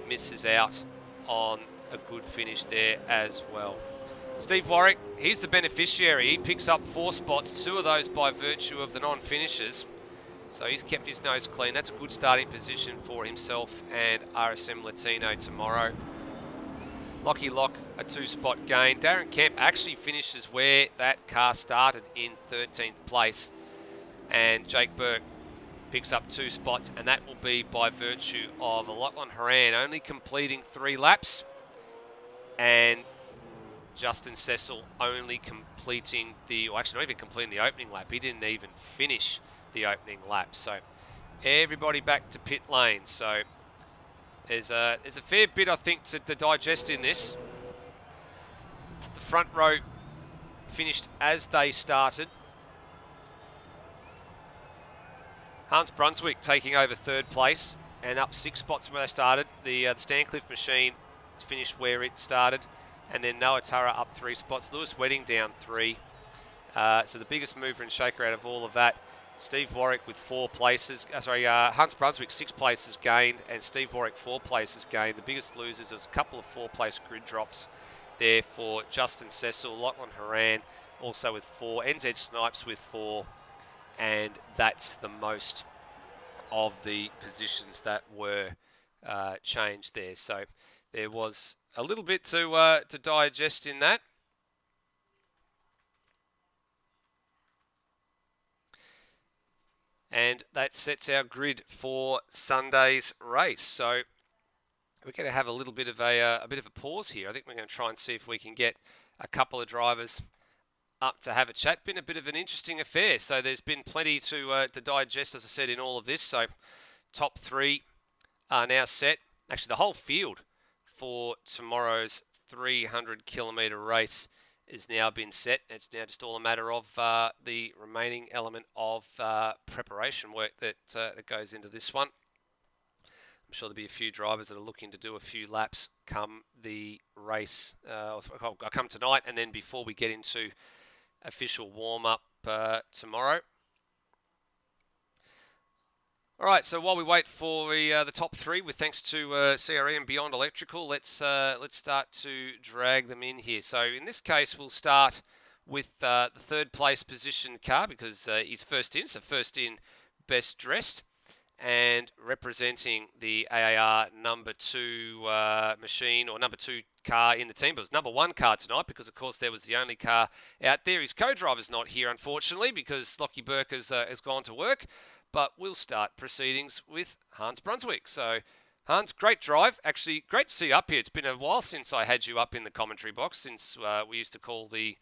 misses out on a good finish there as well. Steve Warwick, he's the beneficiary. He picks up 4 spots, 2 of those by virtue of the non-finishers. So he's kept his nose clean. That's a good starting position for himself and RSM Latino tomorrow. Lockie Lock, a 2-spot gain. Darren Kemp actually finishes where that car started in 13th place. And Jake Burke picks up 2 spots, and that will be by virtue of Lachlan Horan only completing 3 laps. And Justin Cecil only completing or actually not even completing the opening lap. He didn't even finish the opening lap. So everybody back to pit lane. So there's a fair bit, I think, to digest in this. The front row finished as they started. Hans Brunswick taking over 3rd place and up 6 spots from where they started. The Stancliffe machine finished where it started. And then Noah Tara up 3 spots. Lewis Wedding down 3. So the biggest mover and shaker out of all of that. Steve Warwick with 4 places. Hans Brunswick 6 places gained, and Steve Warwick 4 places gained. The biggest losers, there's a couple of 4-place grid drops there for Justin Cecil, Lachlan Horan also with 4, NZ Snipes with 4, and that's the most of the positions that were changed there. So there was a little bit to digest in that. And that sets our grid for Sunday's race. So we're going to have a little bit of a pause here. I think we're going to try and see if we can get a couple of drivers up to have a chat. Been a bit of an interesting affair. So there's been plenty to digest, as I said, in all of this. So top 3 are now set. Actually, the whole field for tomorrow's 300-kilometre race is now been set. It's now just all a matter of the remaining element of preparation work that goes into this one. I'm sure there'll be a few drivers that are looking to do a few laps come the race, come tonight, and then before we get into official warm-up tomorrow. All right, so while we wait for the top 3, with thanks to CRE and Beyond Electrical, let's start to drag them in here. So in this case, we'll start with the 3rd place position car because he's first in, so first in, best dressed, and representing the AAR number 2 machine, or number 2 car in the team. But it was number 1 car tonight because, of course, there was the only car out there. His co-driver's not here, unfortunately, because Lockie Burke has gone to work. but we'll start proceedings with Hans Brunswick. So, Hans, great drive. Actually, great to see you up here. It's been a while since I had you up in the commentary box, since we used to call the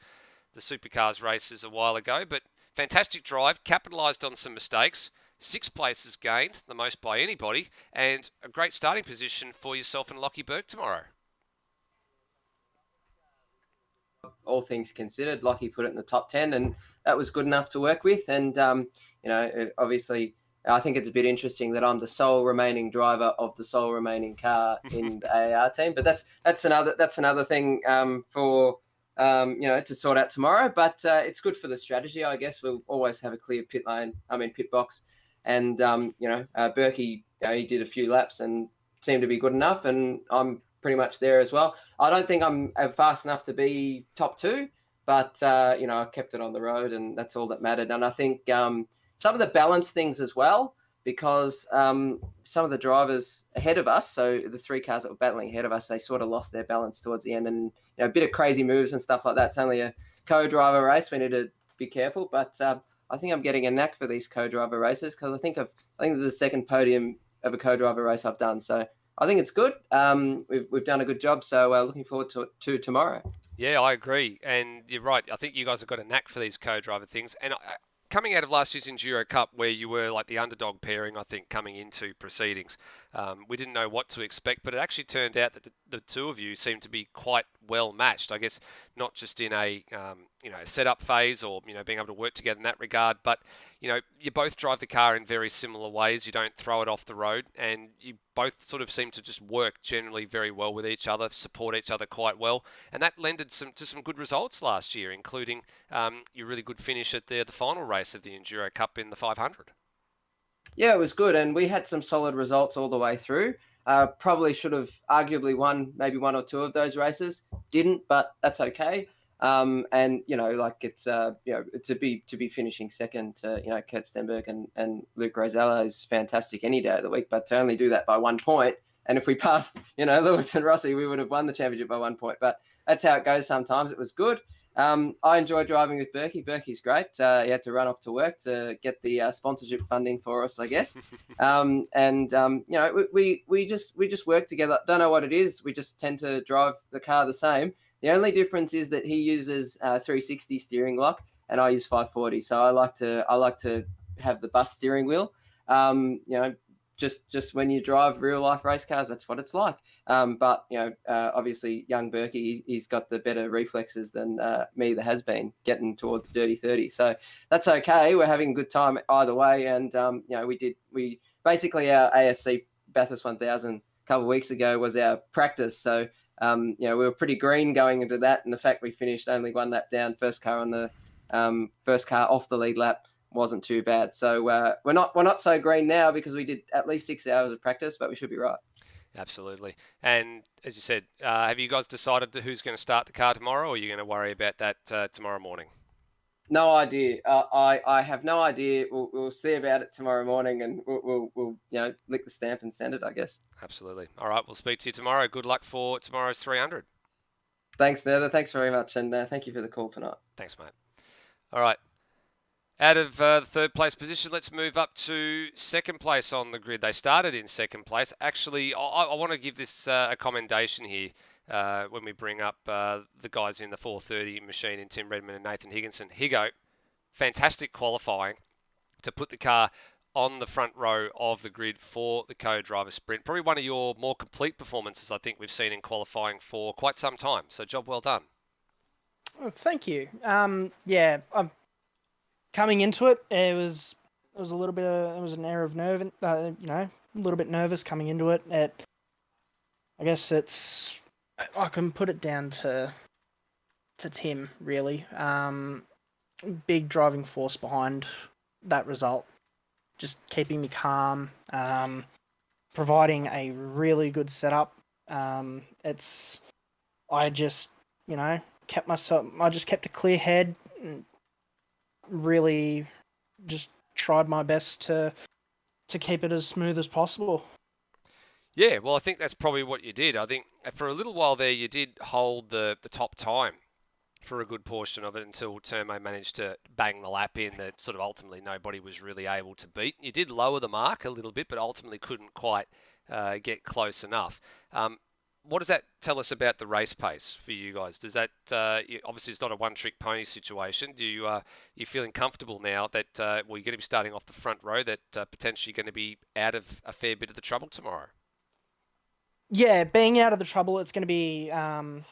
supercars races a while ago. But fantastic drive, capitalised on some mistakes. 6 places gained, the most by anybody, and a great starting position for yourself and Lockie Burke tomorrow. All things considered, Lockie put it in the top 10, and that was good enough to work with. And obviously, I think it's a bit interesting that I'm the sole remaining driver of the sole remaining car in the AAR team. But that's another thing for to sort out tomorrow. But it's good for the strategy, I guess. We'll always have a clear pit box. And Berkey, he did a few laps and seemed to be good enough, and I'm pretty much there as well. I don't think I'm fast enough to be top 2, but I kept it on the road, and that's all that mattered. And I think some of the balance things as well, because some of the drivers ahead of us, so the 3 cars that were battling ahead of us, they sort of lost their balance towards the end, and a bit of crazy moves and stuff like that. It's only a co-driver race. We need to be careful, but I think I'm getting a knack for these co-driver races, because I think there's a second podium of a co-driver race I've done. So I think it's good. We've done a good job, so looking forward to tomorrow. Yeah, I agree, and you're right. I think you guys have got a knack for these co-driver things. And coming out of last year's Enduro Cup, where you were like the underdog pairing, I think, coming into proceedings, we didn't know what to expect, but it actually turned out that the two of you seemed to be quite well matched. I guess not just in a setup phase or being able to work together in that regard, but you both drive the car in very similar ways. You don't throw it off the road, and you both sort of seem to just work generally very well with each other, support each other quite well, and that lended to some good results last year, including your really good finish at the final race of the Enduro Cup in the 500. Yeah, it was good, and we had some solid results all the way through. Probably should have arguably won maybe 1 or 2 of those races. Didn't, but that's okay. And it's to be finishing second to Kurt Stenberg and Luke Rosella is fantastic any day of the week. But to only do that by 1 point, and if we passed Lewis and Rossi, we would have won the championship by 1 point. But that's how it goes sometimes. It was good. I enjoyed driving with Berkey. Berkey's great. He had to run off to work to get the sponsorship funding for us, I guess. We just work together. Don't know what it is. We just tend to drive the car the same. The only difference is that he uses 360 steering lock, and I use 540. So I like to have the bus steering wheel. Just when you drive real life race cars, that's what it's like. But obviously, young Berkey, he's got the better reflexes than me that has been getting towards dirty 30. So that's okay. We're having a good time either way. And we basically our ASC Bathurst 1000 a couple of weeks ago was our practice. So we were pretty green going into that, and the fact we finished only 1 lap down, first car off the lead lap, wasn't too bad. So we're not so green now because we did at least 6 hours of practice, but we should be right. Absolutely. And as you said, have you guys decided who's going to start the car tomorrow, or are you going to worry about that tomorrow morning? No idea. I have no idea. We'll see about it tomorrow morning, and we'll lick the stamp and send it, I guess. Absolutely. All right, we'll speak to you tomorrow. Good luck for tomorrow's 300. Thanks, Nether. Thanks very much, and thank you for the call tonight. Thanks, mate. All right. Out of the 3rd place position, let's move up to 2nd place on the grid. They started in 2nd place. Actually, I want to give this a commendation here when we bring up the guys in the 430 machine in Tim Redmond and Nathan Higginson. Higo, fantastic qualifying to put the car on the front row of the grid for the co-driver sprint. Probably one of your more complete performances I think we've seen in qualifying for quite some time. So job well done. Oh, thank you. Coming into it, it was a little bit of, it was an air of nerve, a little bit nervous coming into it. I guess I can put it down to Tim, really. Big driving force behind that result. Just keeping me calm, providing a really good setup. I just kept a clear head, and really just tried my best to keep it as smooth as possible. Yeah, well, I think that's probably what you did. I think for a little while there, you did hold the top time for a good portion of it until Termo managed to bang the lap in that sort of ultimately nobody was really able to beat. You did lower the mark a little bit, but ultimately couldn't quite get close enough. What does that tell us about the race pace for you guys? Does that obviously it's not a one-trick pony situation? Do you feeling comfortable now that you're going to be starting off the front row, that potentially going to be out of a fair bit of the trouble tomorrow? Yeah, being out of the trouble, it's going to be. I'm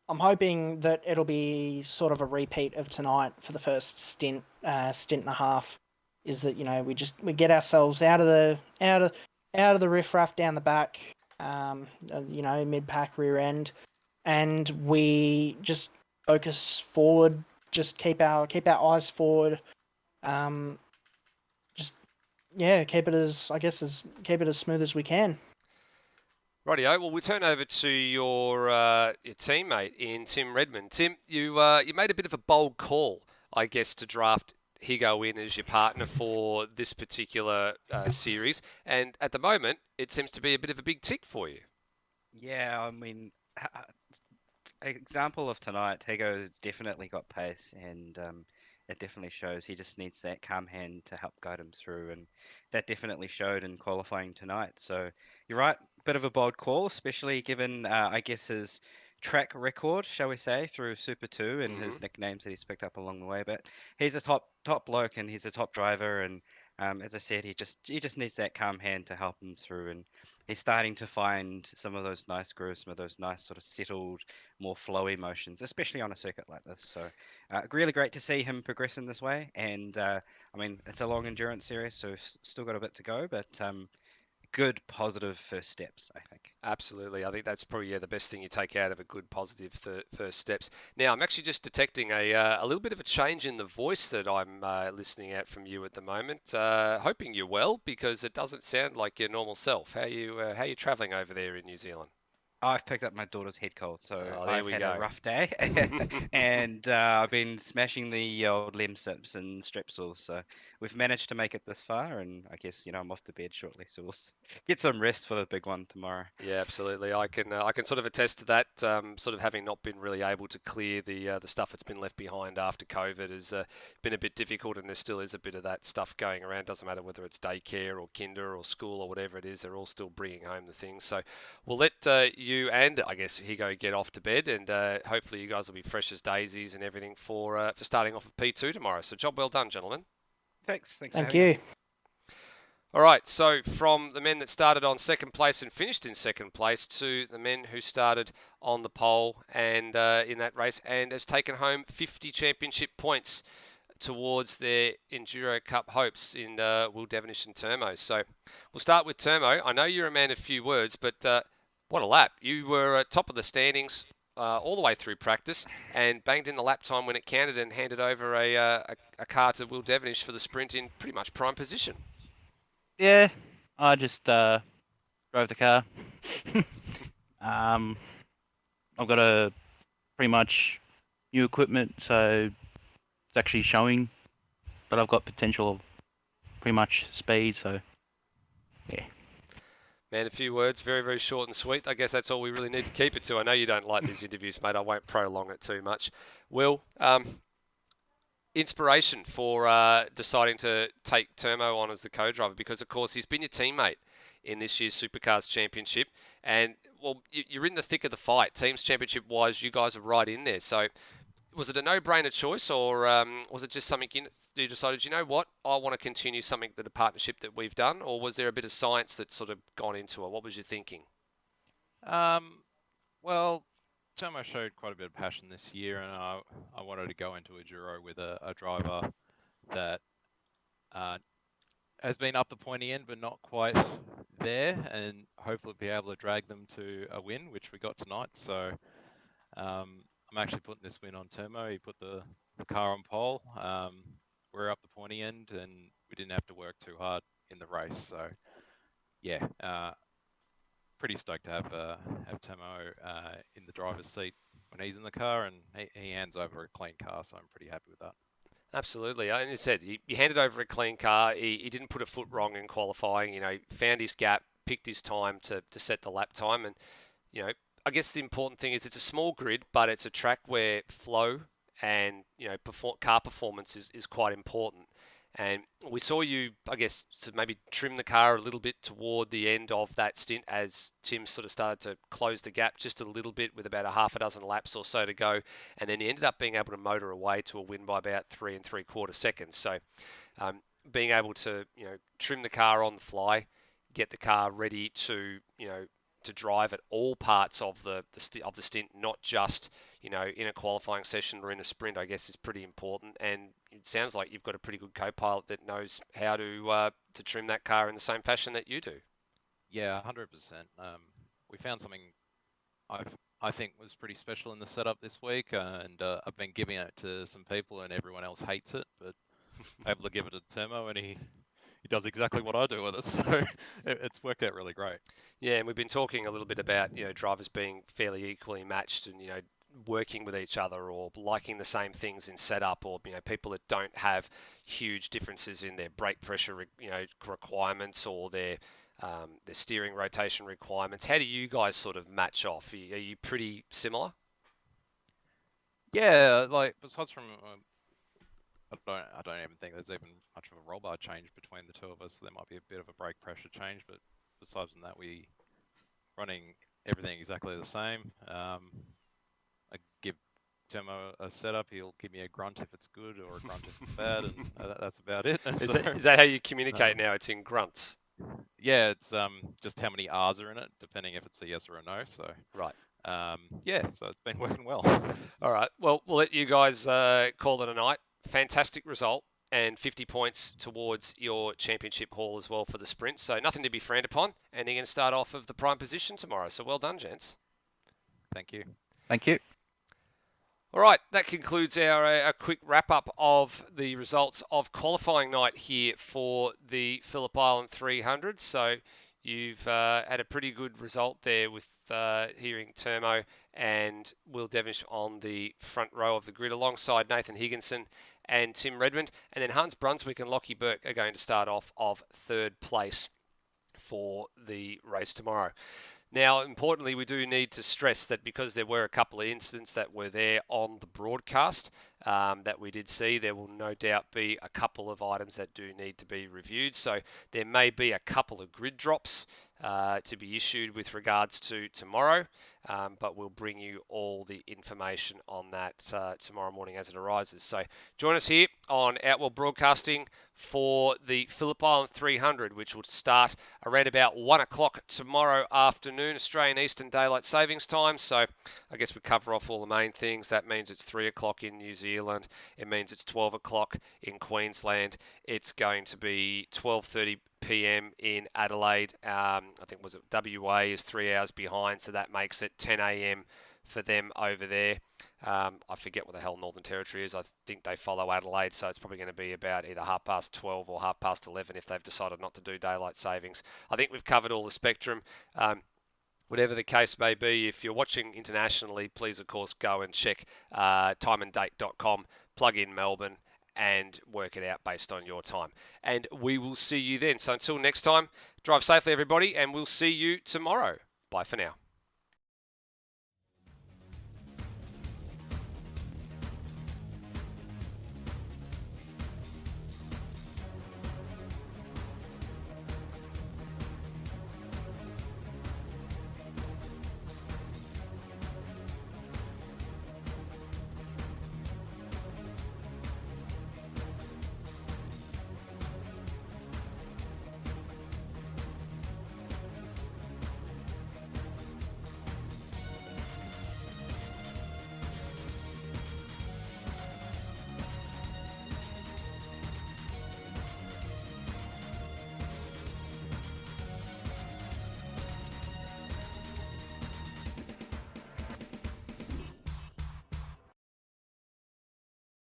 hoping that it'll be sort of a repeat of tonight for the first stint and a half. Is that we get ourselves out of the riffraff down the back, mid pack rear end, and we just focus forward. Just keep our eyes forward. Keep it as smooth as we can. Rightio. Well, we turn over to your teammate in Tim Redmond. Tim, you made a bit of a bold call, I guess, to draft Higo in as your partner for this particular series, and at the moment, it seems to be a bit of a big tick for you. Yeah, I mean, example of tonight, Higo's definitely got pace, and it definitely shows. He just needs that calm hand to help guide him through, and that definitely showed in qualifying tonight. So you're right, bit of a bold call, especially given, I guess, his track record, shall we say, through Super 2 and his nicknames that he's picked up along the way. But he's a top bloke, and he's a top driver, and as I said, he just needs that calm hand to help him through, and he's starting to find some of those nice grooves, some of those nice sort of settled, more flowy motions, especially on a circuit like this. So really great to see him progress in this way. And I mean, it's a long endurance series, so still got a bit to go, but good, positive first steps, I think. Absolutely. I think that's probably the best thing you take out of a good, positive first steps. Now, I'm actually just detecting a little bit of a change in the voice that I'm listening at from you at the moment. Hoping you're well, because it doesn't sound like your normal self. How you travelling over there in New Zealand? I've picked up my daughter's head cold, so I've had go. a rough day, and I've been smashing the old Lemsips and Strepsils. So we've managed to make it this far, and I guess I'm off to bed shortly, so we'll get some rest for the big one tomorrow. Yeah, absolutely. I can sort of attest to that. Sort of having not been really able to clear the stuff that's been left behind after COVID has been a bit difficult, and there still is a bit of that stuff going around. Doesn't matter whether it's daycare or kinder or school or whatever it is, they're all still bringing home the things. So we'll let you and I guess Higo get off to bed, and hopefully you guys will be fresh as daisies and everything for starting off with P2 tomorrow. So job well done, gentlemen. Thanks. Thank you. All right, so from the men that started on second place and finished in second place to the men who started on the pole and in that race and has taken home 50 championship points towards their Enduro Cup hopes in Will Devonish and Termo. So we'll start with Termo. I know you're a man of few words, but what a lap. You were top of the standings all the way through practice and banged in the lap time when it counted and handed over a car to Will Devonish for the sprint in pretty much prime position. Yeah, I just drove the car. I've got a pretty much new equipment, so it's actually showing that I've got potential of pretty much speed, so yeah. Man, a few words, very, very short and sweet. I guess that's all we really need to keep it to. I know you don't like these interviews, mate. I won't prolong it too much. Will, inspiration for deciding to take Termo on as the co-driver, because, of course, he's been your teammate in this year's Supercars Championship. And, well, you're in the thick of the fight. Teams Championship-wise, you guys are right in there. So was it a no-brainer choice, or was it just something you decided, you know what, I want to continue something that a partnership that we've done, or was there a bit of science that's sort of gone into it? What was your thinking? Well, Tomo showed quite a bit of passion this year, and I wanted to go into Enduro with a driver that has been up the pointy end, but not quite there, and hopefully be able to drag them to a win, which we got tonight. So I'm actually putting this win on Termo. He put the car on pole. We're up the pointy end, and we didn't have to work too hard in the race. So yeah, pretty stoked to have Termo in the driver's seat when he's in the car, and he hands over a clean car, so I'm pretty happy with that. Absolutely. And you said he handed over a clean car. He didn't put a foot wrong in qualifying. He found his gap, picked his time to set the lap time, and I guess the important thing is it's a small grid, but it's a track where flow and car performance is quite important. And we saw you, I guess, to maybe trim the car a little bit toward the end of that stint as Tim sort of started to close the gap just a little bit with about a half a dozen laps or so to go. And then you ended up being able to motor away to a win by about 3 3/4 seconds. So being able to, trim the car on the fly, get the car ready to, to drive at all parts of the stint, not just in a qualifying session or in a sprint, I guess is pretty important. And it sounds like you've got a pretty good co-pilot that knows how to trim that car in the same fashion that you do. Yeah, 100%. We found something I think was pretty special in the setup this week, and I've been giving it to some people, and everyone else hates it, but able to give it to Termo, and he does exactly what I do with it, so it's worked out really great. Yeah, and we've been talking a little bit about drivers being fairly equally matched and working with each other or liking the same things in setup, or people that don't have huge differences in their brake pressure requirements or their steering rotation requirements. How do you guys sort of match off? Are you pretty similar? Yeah, like besides from I don't even think there's even much of a roll bar change between the two of us. There might be a bit of a brake pressure change, but besides from that, we running everything exactly the same. I give Termo a setup, he'll give me a grunt if it's good or a grunt if it's bad, and that's about it. Is that how you communicate now? It's in grunts? Yeah, it's just how many R's are in it, depending if it's a yes or a no. So right. Yeah, so it's been working well. All right. Well, we'll let you guys call it a night. Fantastic result, and 50 points towards your championship haul as well for the sprint. So nothing to be frowned upon, and you're going to start off of the prime position tomorrow. So well done, gents. Thank you. Thank you. All right, that concludes our quick wrap-up of the results of qualifying night here for the Phillip Island 300. So you've had a pretty good result there with hearing Termo and Will Devonish on the front row of the grid alongside Nathan Higginson and Tim Redmond. And then Hans Brunswick and Lockie Burke are going to start off of third place for the race tomorrow. Now, importantly, we do need to stress that because there were a couple of incidents that were there on the broadcast that we did see, there will no doubt be a couple of items that do need to be reviewed. So there may be a couple of grid drops to be issued with regards to tomorrow, but we'll bring you all the information on that tomorrow morning as it arises. So join us here on Outworld Broadcasting for the Phillip Island 300, which will start around about 1 o'clock tomorrow afternoon, Australian Eastern Daylight Savings Time. So I guess we cover off all the main things. That means it's 3 o'clock in New Zealand. It means it's 12 o'clock in Queensland. It's going to be 12:30 p.m. in Adelaide. I think WA is 3 hours behind, so that makes it 10 a.m. for them over there. I forget what the hell Northern Territory is. I think they follow Adelaide, so it's probably going to be about either 12:30 or 11:30 if they've decided not to do daylight savings. I think we've covered all the spectrum. Whatever the case may be, if you're watching internationally, please, of course, go and check timeanddate.com, plug in Melbourne, and work it out based on your time. And we will see you then. So until next time, drive safely, everybody, and we'll see you tomorrow. Bye for now.